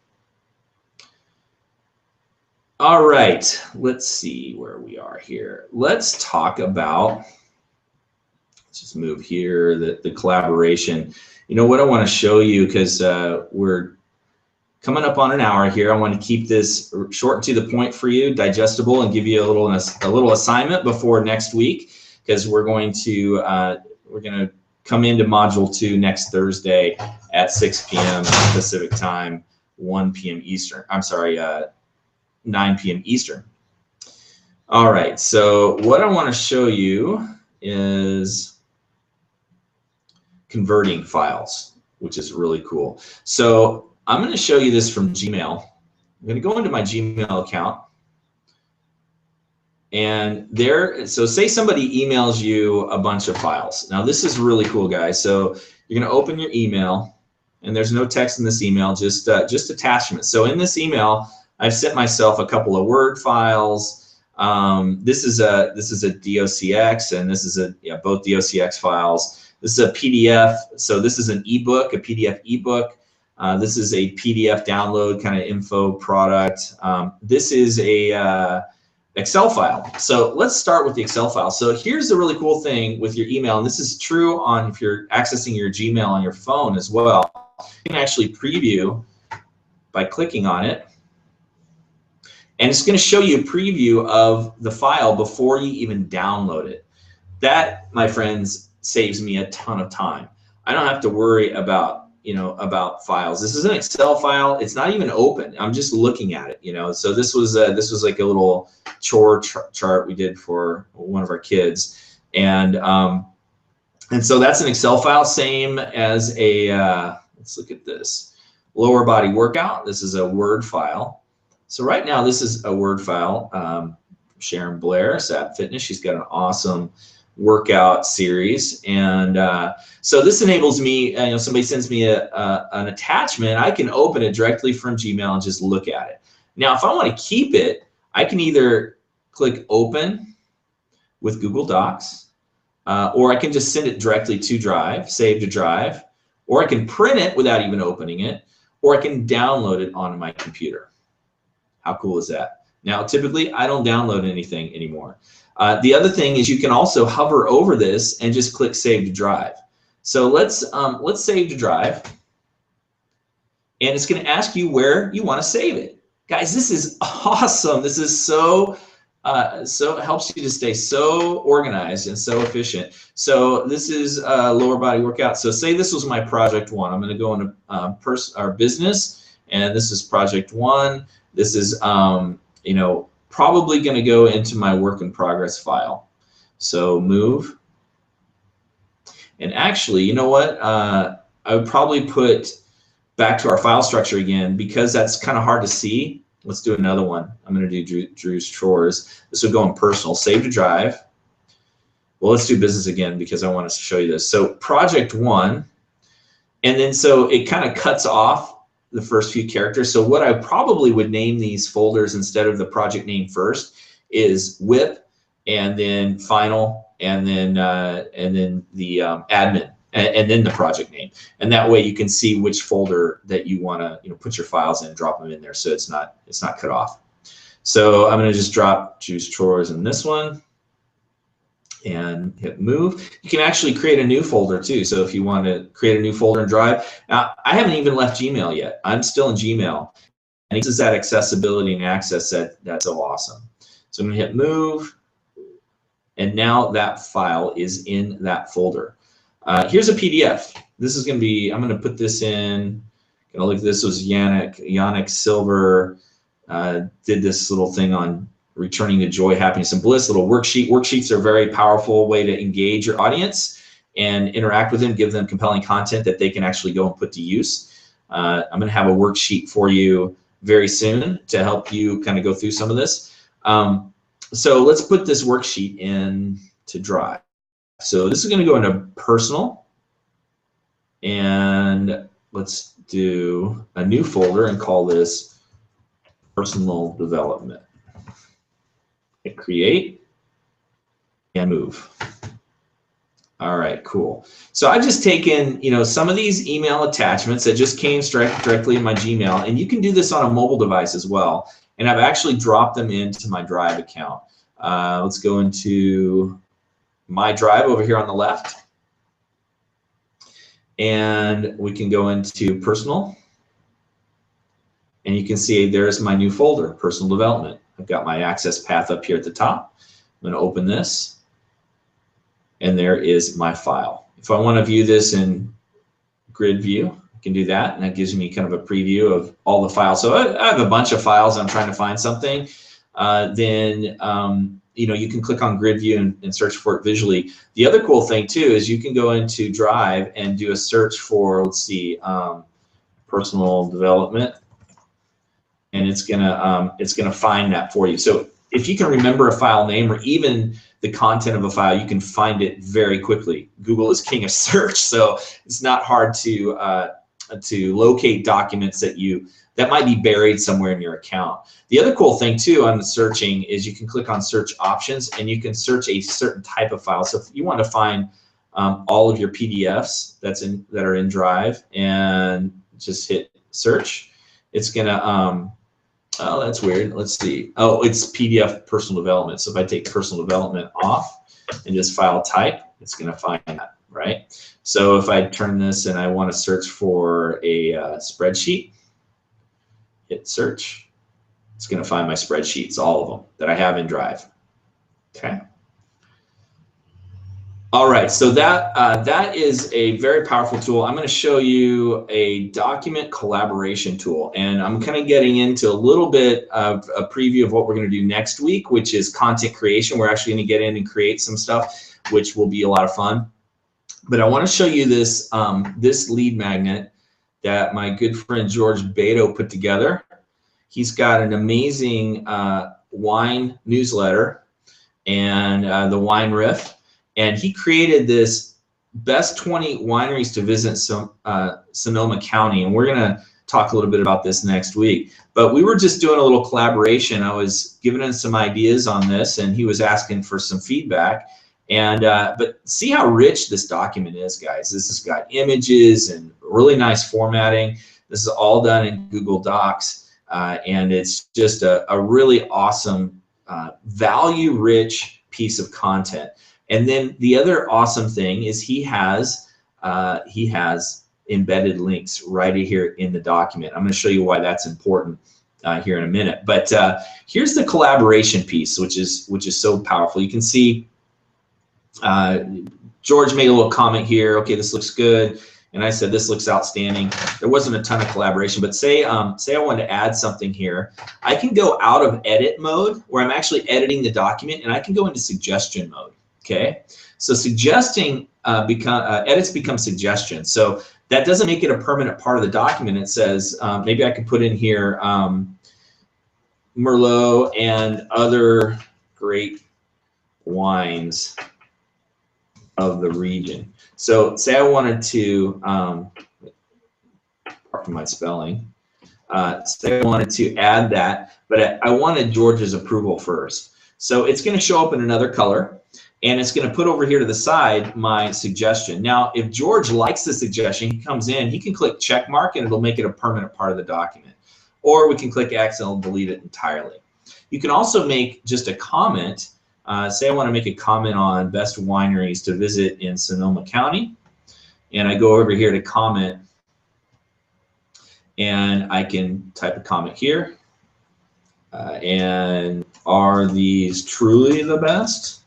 All right, let's see where we are here. Let's talk about, let's just move here, the collaboration. What I want to show you, because we're coming up on an hour here, I want to keep this short and to the point for you, digestible, and give you a little assignment before next week, because we're going to come into Module 2 next Thursday at 6 p.m. Pacific Time, 1 p.m. Eastern. I'm sorry, 9 p.m. Eastern. All right, so what I want to show you is converting files, which is really cool. So I'm going to show you this from Gmail. I'm going to go into my Gmail account. And so say somebody emails you a bunch of files. Now this is really cool, guys. So you're going to open your email, and there's no text in this email, just attachments. So in this email, I've sent myself a couple of Word files. This is a docx, and this is both docx files. This is a PDF. So this is an ebook, a PDF ebook. This is a PDF download kind of info product. This is a Excel file. So let's start with the Excel file. So here's the really cool thing with your email, and this is true on if you're accessing your Gmail on your phone as well. You can actually preview by clicking on it, and it's going to show you a preview of the file before you even download it. That, my friends, saves me a ton of time. I don't have to worry about files. This is an Excel file. It's not even open. I'm just looking at it. So this was like a little chore chart we did for one of our kids, and so that's an Excel file, same as a let's look at this lower body workout. This is a Word file. So right now this is a Word file. Sharon Blair, Sab Fitness. She's got an awesome workout series, and so this enables me, somebody sends me an attachment, I can open it directly from Gmail and just look at it. Now if I want to keep it, I can either click open with Google Docs, or I can just send it directly to Drive, save to Drive, or I can print it without even opening it, or I can download it onto my computer. How cool is that? Now typically I don't download anything anymore. The other thing is you can also hover over this and just click Save to Drive. So let's save to Drive, and it's going to ask you where you want to save it. Guys, this is awesome. This is so it helps you to stay so organized and so efficient. So this is lower body workout. So say this was my project 1. I'm going to go into our business, and this is project 1. This is probably going to go into my work in progress file. So move. And actually, you know what? I would probably put back to our file structure again, because that's kind of hard to see. Let's do another one. I'm going to do Drew's chores. This would go in personal, save to drive. Well, let's do business again because I want us to show you this. So project 1, and then so it kind of cuts off the first few characters. So what I probably would name these folders instead of the project name first is whip, and then final, and then the admin, and then the project name. And that way you can see which folder that you want to put your files in, drop them in there, so it's not cut off. So I'm going to just drop Drew's chores in this one and hit move. You can actually create a new folder too. So if you want to create a new folder in Drive, now I haven't even left Gmail yet. I'm still in Gmail, and this is that accessibility and access that's so awesome. So I'm going to hit move, and now that file is in that folder. Here's a PDF. This is going to be, I'm going to put this in. Gonna look, this was Yannick Silver did this little thing on returning to joy, happiness, and bliss, little worksheet. Worksheets are a very powerful way to engage your audience and interact with them, give them compelling content that they can actually go and put to use. I'm going to have a worksheet for you very soon to help you kind of go through some of this. So let's put this worksheet in to Drive. So this is going to go into personal, and let's do a new folder and call this personal development. Hit create and move. All right, cool. So I've just taken some of these email attachments that just came directly in my Gmail, and you can do this on a mobile device as well. And I've actually dropped them into my Drive account. Let's go into my Drive over here on the left, and we can go into personal, and you can see there's my new folder, personal development. I've got my access path up here at the top. I'm going to open this, and there is my file. If I want to view this in grid view, I can do that, and that gives me kind of a preview of all the files. So I have a bunch of files. I'm trying to find something. You can click on grid view and search for it visually. The other cool thing too is you can go into Drive and do a search for, let's see, personal development, and it's gonna find that for you. So if you can remember a file name or even the content of a file, you can find it very quickly. Google is king of search, so it's not hard to locate documents that might be buried somewhere in your account. The other cool thing too on the searching is you can click on search options, and you can search a certain type of file. So if you want to find all of your PDFs that are in Drive, and just hit search, it's gonna oh, that's weird. Let's see. Oh, it's PDF personal development. So if I take personal development off and just file type, it's gonna find that, right? So if I turn this and I want to search for a spreadsheet, hit search, it's going to find my spreadsheets, all of them that I have in Drive. Okay. All right, so that is a very powerful tool. I'm going to show you a document collaboration tool, and I'm kind of getting into a little bit of a preview of what we're going to do next week, which is content creation. We're actually going to get in and create some stuff, which will be a lot of fun. But I want to show you this this lead magnet that my good friend George Beto put together. He's got an amazing wine newsletter and the wine riff, and he created this best 20 wineries to visit Sonoma County, and we're gonna talk a little bit about this next week. But we were just doing a little collaboration. I was giving him some ideas on this, and he was asking for some feedback. And but see how rich this document is, guys. This has got images and really nice formatting. This is all done in Google Docs, and it's just a really awesome, value-rich piece of content. And then the other awesome thing is he has embedded links right here in the document. I'm going to show you why that's important here in a minute. But here's the collaboration piece, which is so powerful. You can see George made a little comment here. Okay, this looks good, and I said this looks outstanding. There wasn't a ton of collaboration, but say I wanted to add something here. I can go out of edit mode, where I'm actually editing the document, and I can go into suggestion mode. Okay, so suggesting edits become suggestions. So That doesn't make it a permanent part of the document. It says, maybe I could put in here, Merlot and other great wines of the region. So say I wanted to, pardon my spelling, say I wanted to add that, but I wanted George's approval first. So it's going to show up in another color, and it's going to put over here to the side my suggestion. Now, if George likes the suggestion, he comes in, he can click check mark and it'll make it a permanent part of the document. Or we can click X and it'll delete it entirely. You can also make just a comment. Say I want to make a comment on best wineries to visit in Sonoma County. And I go over here to comment, and I can type a comment here. And are these truly the best?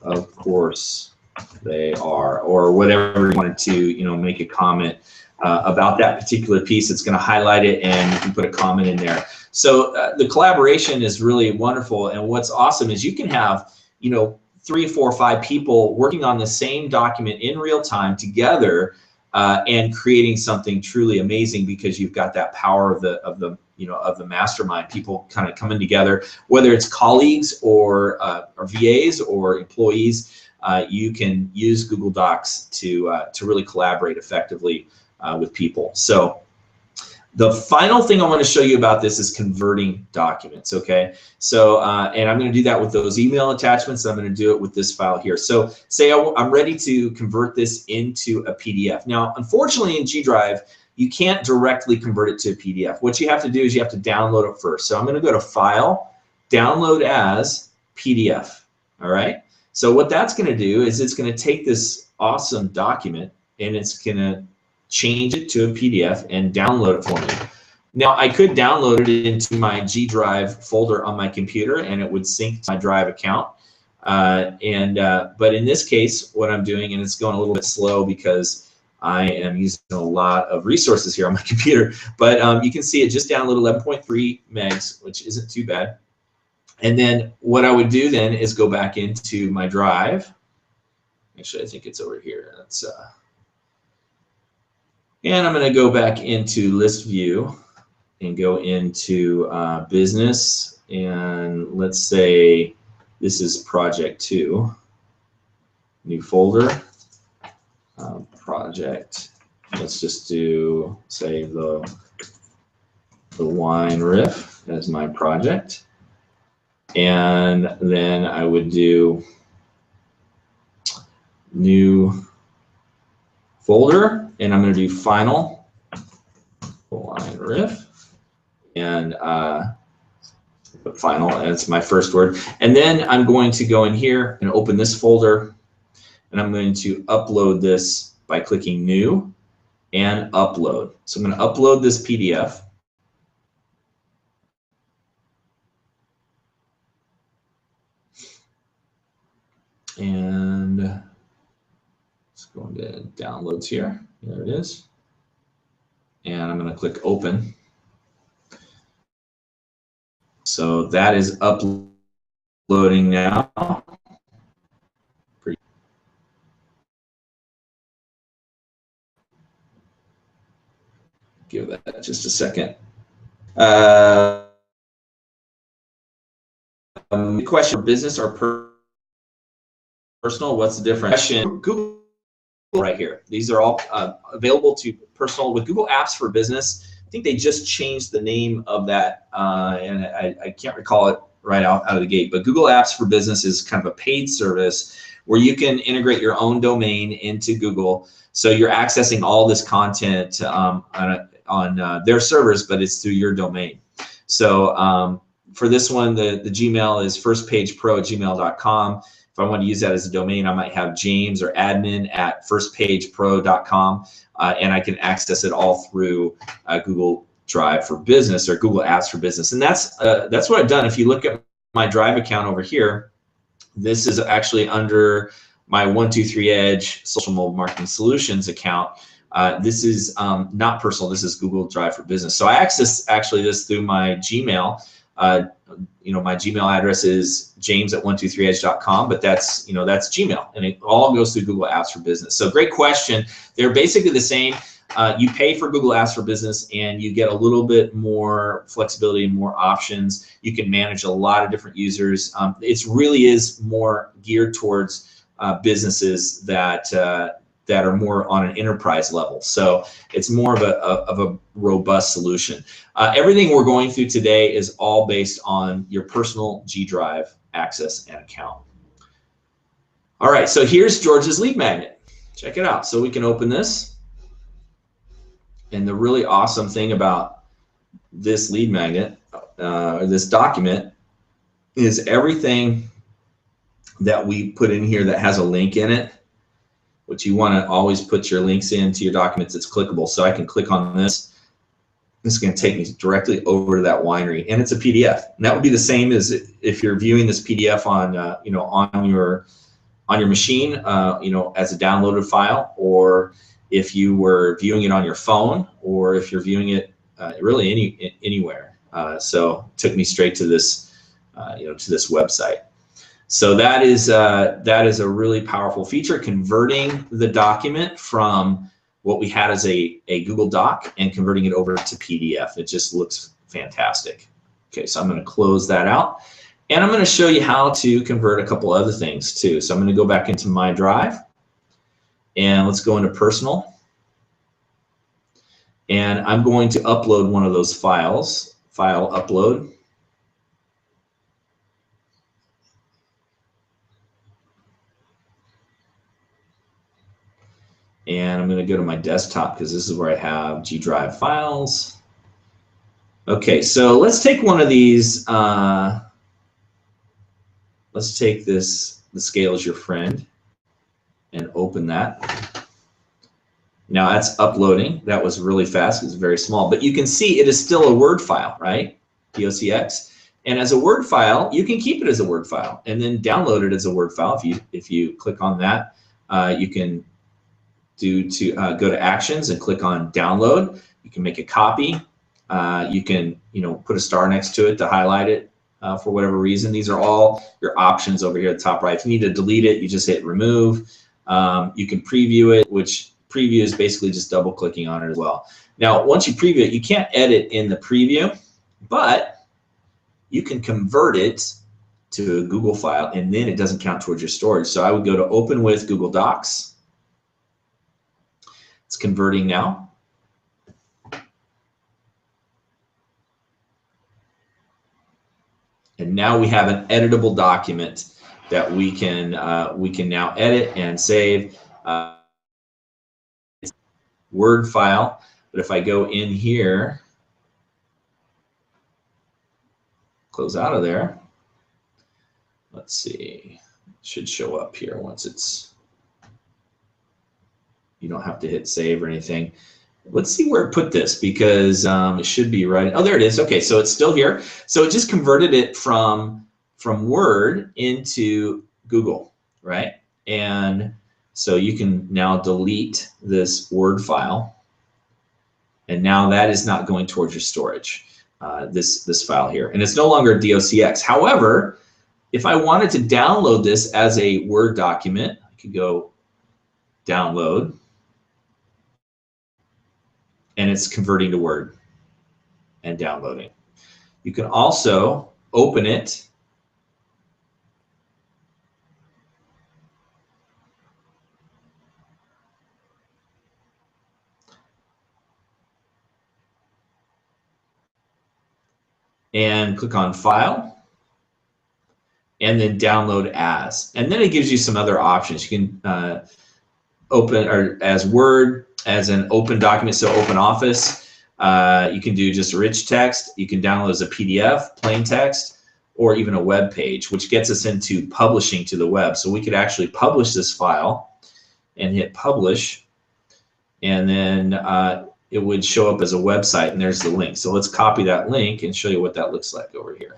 Of course they are. Or whatever you wanted to, you know, make a comment about that particular piece. It's going to highlight it, and you can put a comment in there. So the collaboration is really wonderful. And what's awesome is you can have, you know, 3, 4, 5 people working on the same document in real time together, and creating something truly amazing, because you've got that power of the mastermind. People kind of coming together, whether it's colleagues or VAs or employees. You can use Google Docs to really collaborate effectively with people. So the final thing I want to show you about this is converting documents, okay? So, and I'm going to do that with those email attachments. I'm going to do it with this file here. So say I'm ready to convert this into a PDF. Now, unfortunately in G Drive, you can't directly convert it to a PDF. What you have to do is you have to download it first. So I'm going to go to File, Download as PDF, all right? So what that's going to do is it's going to take this awesome document and it's going to change it to a PDF and download it for me. Now I could download it into my G Drive folder on my computer and it would sync to my Drive account. But in this case, what I'm doing, and it's going a little bit slow because I am using a lot of resources here on my computer, but you can see it just downloaded 11.3 megs, which isn't too bad. And then what I would do then is go back into my Drive. Actually, I think it's over here. That's and I'm going to go back into list view and go into business, and let's say this is project 2, new folder, project. Let's just do, say, the wine riff as my project, and then I would do new folder, and I'm going to do final wine riff, and put final as my first word. And then I'm going to go in here and open this folder, and I'm going to upload this by clicking new and upload. So I'm going to upload this PDF. And let's go into downloads here. There it is. And I'm going to click open. So that is uploading now. Give that just a second. The question for business or personal, what's the difference? Question, Google right here. These are all available to personal. With Google Apps for Business, I think they just changed the name of that, and I can't recall it right out of the gate, but Google Apps for Business is kind of a paid service where you can integrate your own domain into Google. So you're accessing all this content on their servers, but it's through your domain. So for this one, the Gmail is firstpagepro@gmail.com. If I want to use that as a domain, I might have James or admin@firstpagepro.com, and I can access it all through Google Drive for Business or Google Apps for Business. And that's what I've done. If you look at my Drive account over here, this is actually under my 123edge Social Mobile Marketing Solutions account. This is not personal. This is Google Drive for Business. So I access actually this through my Gmail. My Gmail address is james@123edge.com, but that's Gmail, and it all goes through Google Apps for Business. So great question. They're basically the same. You pay for Google Apps for Business, and you get a little bit more flexibility and more options. You can manage a lot of different users. It really is more geared towards businesses that are more on an enterprise level. So it's more of a robust solution. Everything we're going through today is all based on your personal G Drive access and account. All right, so here's George's lead magnet. Check it out. So we can open this. And the really awesome thing about this lead magnet, or this document, is everything that we put in here that has a link in it, which you want to always put your links into your documents. It's clickable. So I can click on this. This is going to take me directly over to that winery, and it's a PDF. And that would be the same as if you're viewing this PDF on on your machine, as a downloaded file, or if you were viewing it on your phone, or if you're viewing it really anywhere. So it took me straight to this, to this website. So that is a really powerful feature, converting the document from what we had as a Google Doc and converting it over to PDF. It just looks fantastic. Okay, so I'm going to close that out, and I'm going to show you how to convert a couple other things too. So I'm going to go back into my drive, and let's go into personal, and I'm going to upload one of those files. File upload. And I'm going to go to my desktop because this is where I have G Drive files. Okay, so let's take one of these. Let's take this, The Scale is Your Friend, and open that. Now that's uploading. That was really fast. It's very small, but you can see it is still a Word file, right? DOCX. And as a Word file, you can keep it as a Word file and then download it as a Word file. If you click on that, you can go to Actions and click on Download. You can make a copy. You can put a star next to it to highlight it for whatever reason. These are all your options over here at the top right. If you need to delete it, you just hit Remove. You can preview it, which preview is basically just double clicking on it as well. Now, once you preview it, you can't edit in the preview, but you can convert it to a Google file, and then it doesn't count towards your storage. So I would go to Open with Google Docs. It's converting now. And now we have an editable document that we can now edit and save. It's a Word file, but if I go in here, close out of there. Let's see, it should show up here once it's. You don't have to hit save or anything. Let's see where it put this, because it should be right. Oh, there it is. Okay, so it's still here. So it just converted it from Word into Google, right? And so you can now delete this Word file, and now that is not going towards your storage, this file here. And it's no longer DOCX. However, if I wanted to download this as a Word document, I could go Download, and it's converting to Word and downloading. You can also open it and click on File, and then Download As. And then it gives you some other options. You can open or as Word, as an open document, so Open Office. You can do just rich text. You can download as a PDF, plain text, or even a web page, which gets us into publishing to the web. So we could actually publish this file and hit Publish, and then it would show up as a website, and there's the link. So let's copy that link and show you what that looks like over here.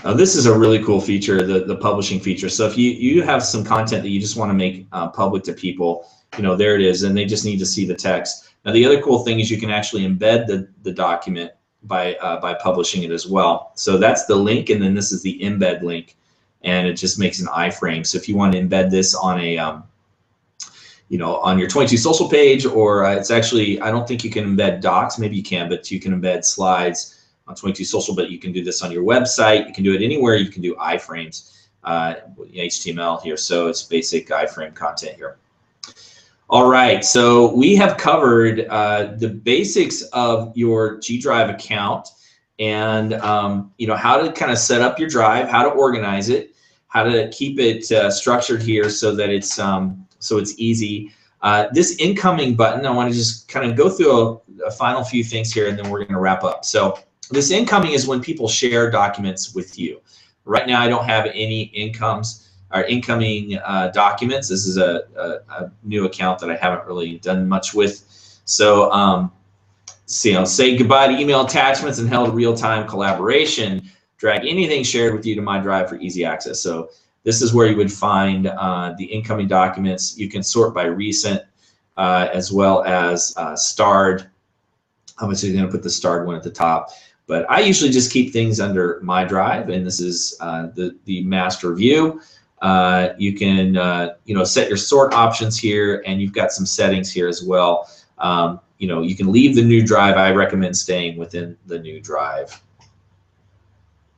Now this is a really cool feature, the publishing feature. So if you have some content that you just want to make public to people, there it is, and they just need to see the text. Now, the other cool thing is you can actually embed the document by publishing it as well. So that's the link, and then this is the embed link, and it just makes an iframe. So if you want to embed this on a on your 22 social page, or it's actually, I don't think you can embed docs, maybe you can, but you can embed slides on 22 social, but you can do this on your website. You can do it anywhere. You can do iframes, HTML here. So it's basic iframe content here. All right, so we have covered the basics of your G Drive account, and how to kind of set up your drive, how to organize it, how to keep it structured here so that it's easy. This incoming button, I want to just kind of go through a final few things here, and then we're going to wrap up. So this incoming is when people share documents with you. Right now, I don't have any incoming documents. This is a new account that I haven't really done much with. So, say goodbye to email attachments and held real-time collaboration. Drag anything shared with you to my drive for easy access. So this is where you would find the incoming documents. You can sort by recent as well as starred. I'm just going to put the starred one at the top. But I usually just keep things under my drive, and this is the master view. You can set your sort options here, and you've got some settings here as well. You can leave the new drive. I recommend staying within the new drive.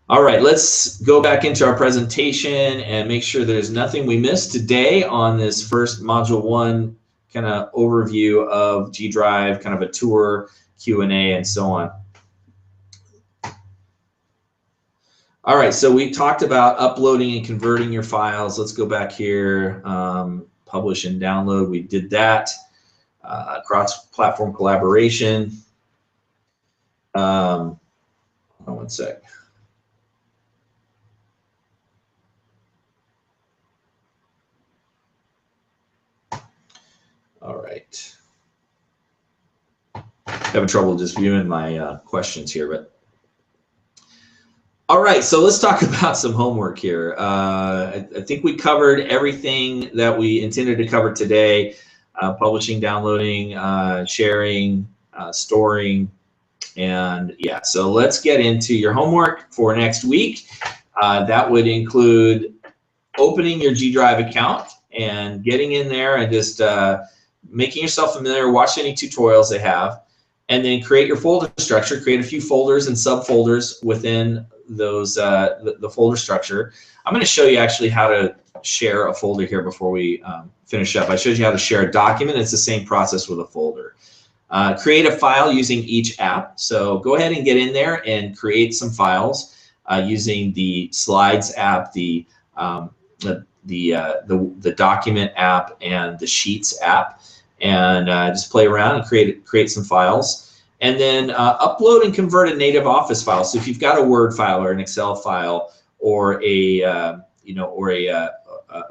All right, let's go back into our presentation and make sure there's nothing we missed today on this first Module 1 kind of overview of G Drive, kind of a tour, Q&A, and so on. All right, so we talked about uploading and converting your files. Let's go back here, publish and download. We did that. Cross-platform collaboration. Hold on one sec. All right. Having trouble just viewing my questions here, but. All right, so let's talk about some homework here. I think we covered everything that we intended to cover today. Publishing, downloading, sharing, storing, and yeah, so let's get into your homework for next week. That would include opening your G Drive account and getting in there and just making yourself familiar, watch any tutorials they have, and then create your folder structure, create a few folders and subfolders within those the folder structure. I'm going to show you actually how to share a folder here before we finish up. I showed you how to share a document. It's the same process with a folder. Create a file using each app. So go ahead and get in there and create some files using the Slides app, the document app, and the Sheets app, and just play around and create some files. And then upload and convert a native Office file. So if you've got a Word file or an Excel file or a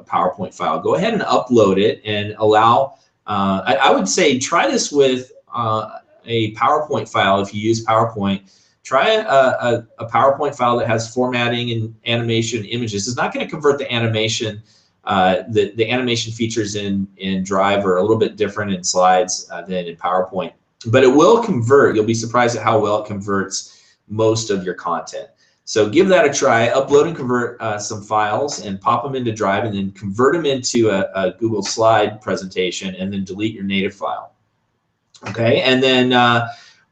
PowerPoint file, go ahead and upload it and allow. I would say try this with a PowerPoint file. If you use PowerPoint, try a PowerPoint file that has formatting and animation images. It's not going to convert the animation. The animation features in Drive are a little bit different in Slides than in PowerPoint. But it will convert. You'll be surprised at how well it converts most of your content. So give that a try. Upload and convert some files and pop them into Drive, and then convert them into a Google Slide presentation, and then delete your native file. Okay, and then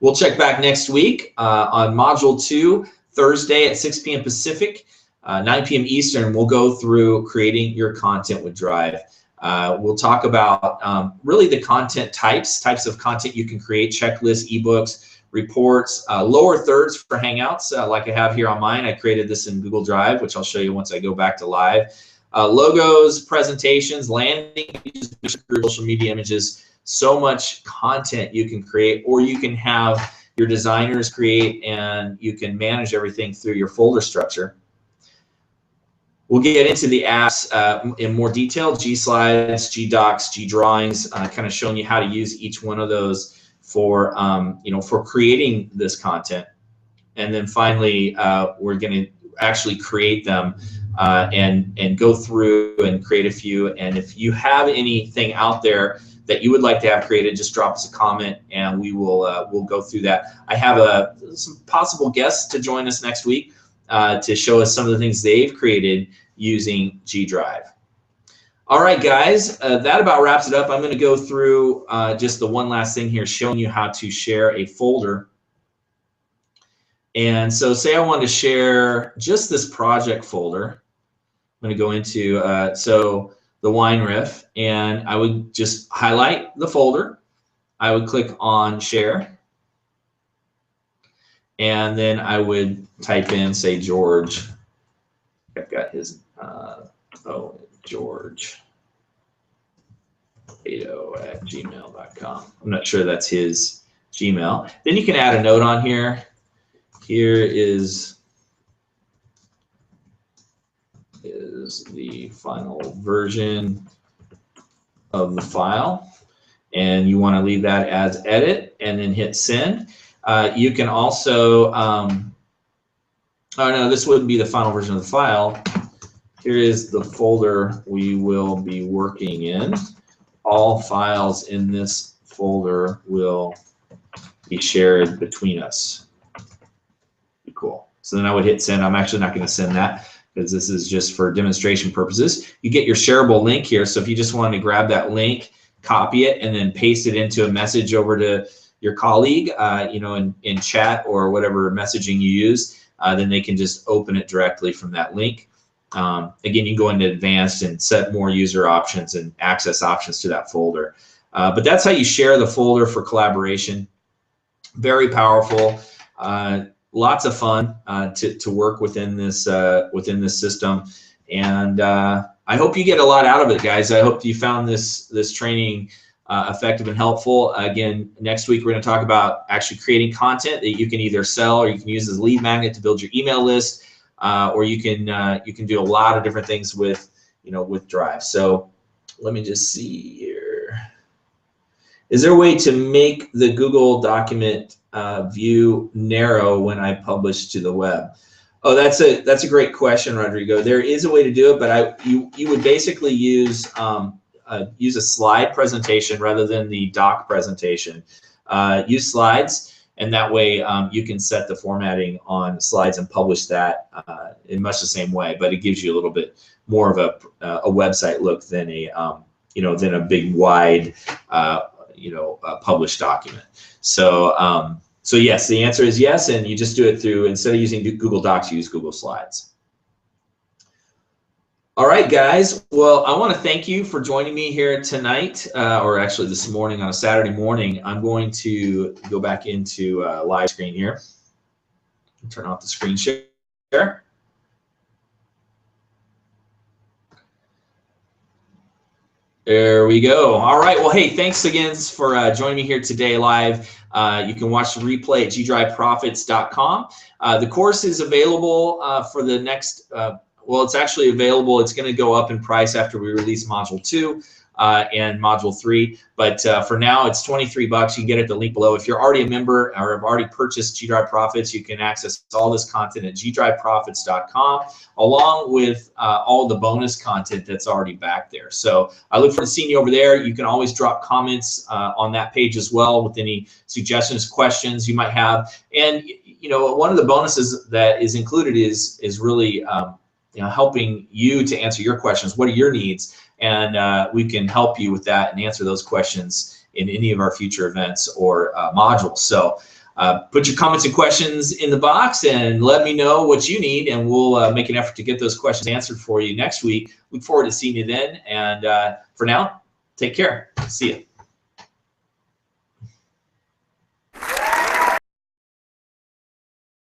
we'll check back next week on Module 2, Thursday at 6 p.m. Pacific, 9 p.m. Eastern. We'll go through creating your content with Drive. We'll talk about really the content types of content you can create: checklists, ebooks, reports, lower thirds for Hangouts, like I have here on mine. I created this in Google Drive, which I'll show you once I go back to live. Logos, presentations, landing pages, social media images. So much content you can create, or you can have your designers create, and you can manage everything through your folder structure. We'll get into the apps in more detail: G Slides, G Docs, G Drawings, kind of showing you how to use each one of those for for creating this content. And then finally, we're going to actually create them and go through and create a few. And if you have anything out there that you would like to have created, just drop us a comment and we will we'll go through that. I have some possible guests to join us next week to show us some of the things they've created using G Drive. All right, guys, that about wraps it up. I'm going to go through just the one last thing here, showing you how to share a folder. And so say I want to share just this project folder. I'm going to go into, so the wine riff, and I would just highlight the folder. I would click on share. And then I would type in, say, George. I've got his, George @gmail.com. I'm not sure that's his Gmail. Then you can add a note on here. Here is the final version of the file, and you want to leave that as edit and then hit send. You can also, oh no, this wouldn't be the final version of the file. Here is the folder we will be working in. All files in this folder will be shared between us. Cool. So then I would hit send. I'm actually not going to send that because this is just for demonstration purposes. You get your shareable link here. So if you just wanted to grab that link, copy it, and then paste it into a message over to your colleague, you know, in chat or whatever messaging you use, then they can just open it directly from that link. Again, you can go into advanced and set more user options and access options to that folder. But that's how you share the folder for collaboration. Very powerful. Lots of fun to work within this system, and I hope you get a lot out of it, guys. I hope you found this training effective and helpful. Again, next week we're going to talk about actually creating content that you can either sell or you can use as a lead magnet to build your email list, or you can do a lot of different things with with Drive. So let me just see here. Is there a way to make the Google document view narrow when I publish to the web? Oh, that's a great question, Rodrigo. There is a way to do it, but you would basically use a slide presentation rather than the doc presentation. Use slides, and that way you can set the formatting on slides and publish that in much the same way. But it gives you a little bit more of a website look than than a big wide published document. So so yes, the answer is yes, and you just do it through, instead of using Google Docs, you use Google Slides. All right, guys. Well, I want to thank you for joining me here tonight, or actually this morning on a Saturday morning. I'm going to go back into live screen here. Turn off the screen share. There we go. All right. Well, hey, thanks again for joining me here today live. You can watch the replay at gdriveprofits.com. The course is available for the next, well, it's actually available. It's going to go up in price after we release Module 2 and Module 3. But for now, it's $23. You can get it at the link below. If you're already a member or have already purchased GDrive Profits, you can access all this content at gdriveprofits.com, along with all the bonus content that's already back there. So I look forward to seeing you over there. You can always drop comments on that page as well with any suggestions, questions you might have. And one of the bonuses that is included is really helping you to answer your questions. What are your needs? And we can help you with that and answer those questions in any of our future events or modules. So put your comments and questions in the box and let me know what you need, and we'll make an effort to get those questions answered for you next week. Look forward to seeing you then. And for now, take care. See you.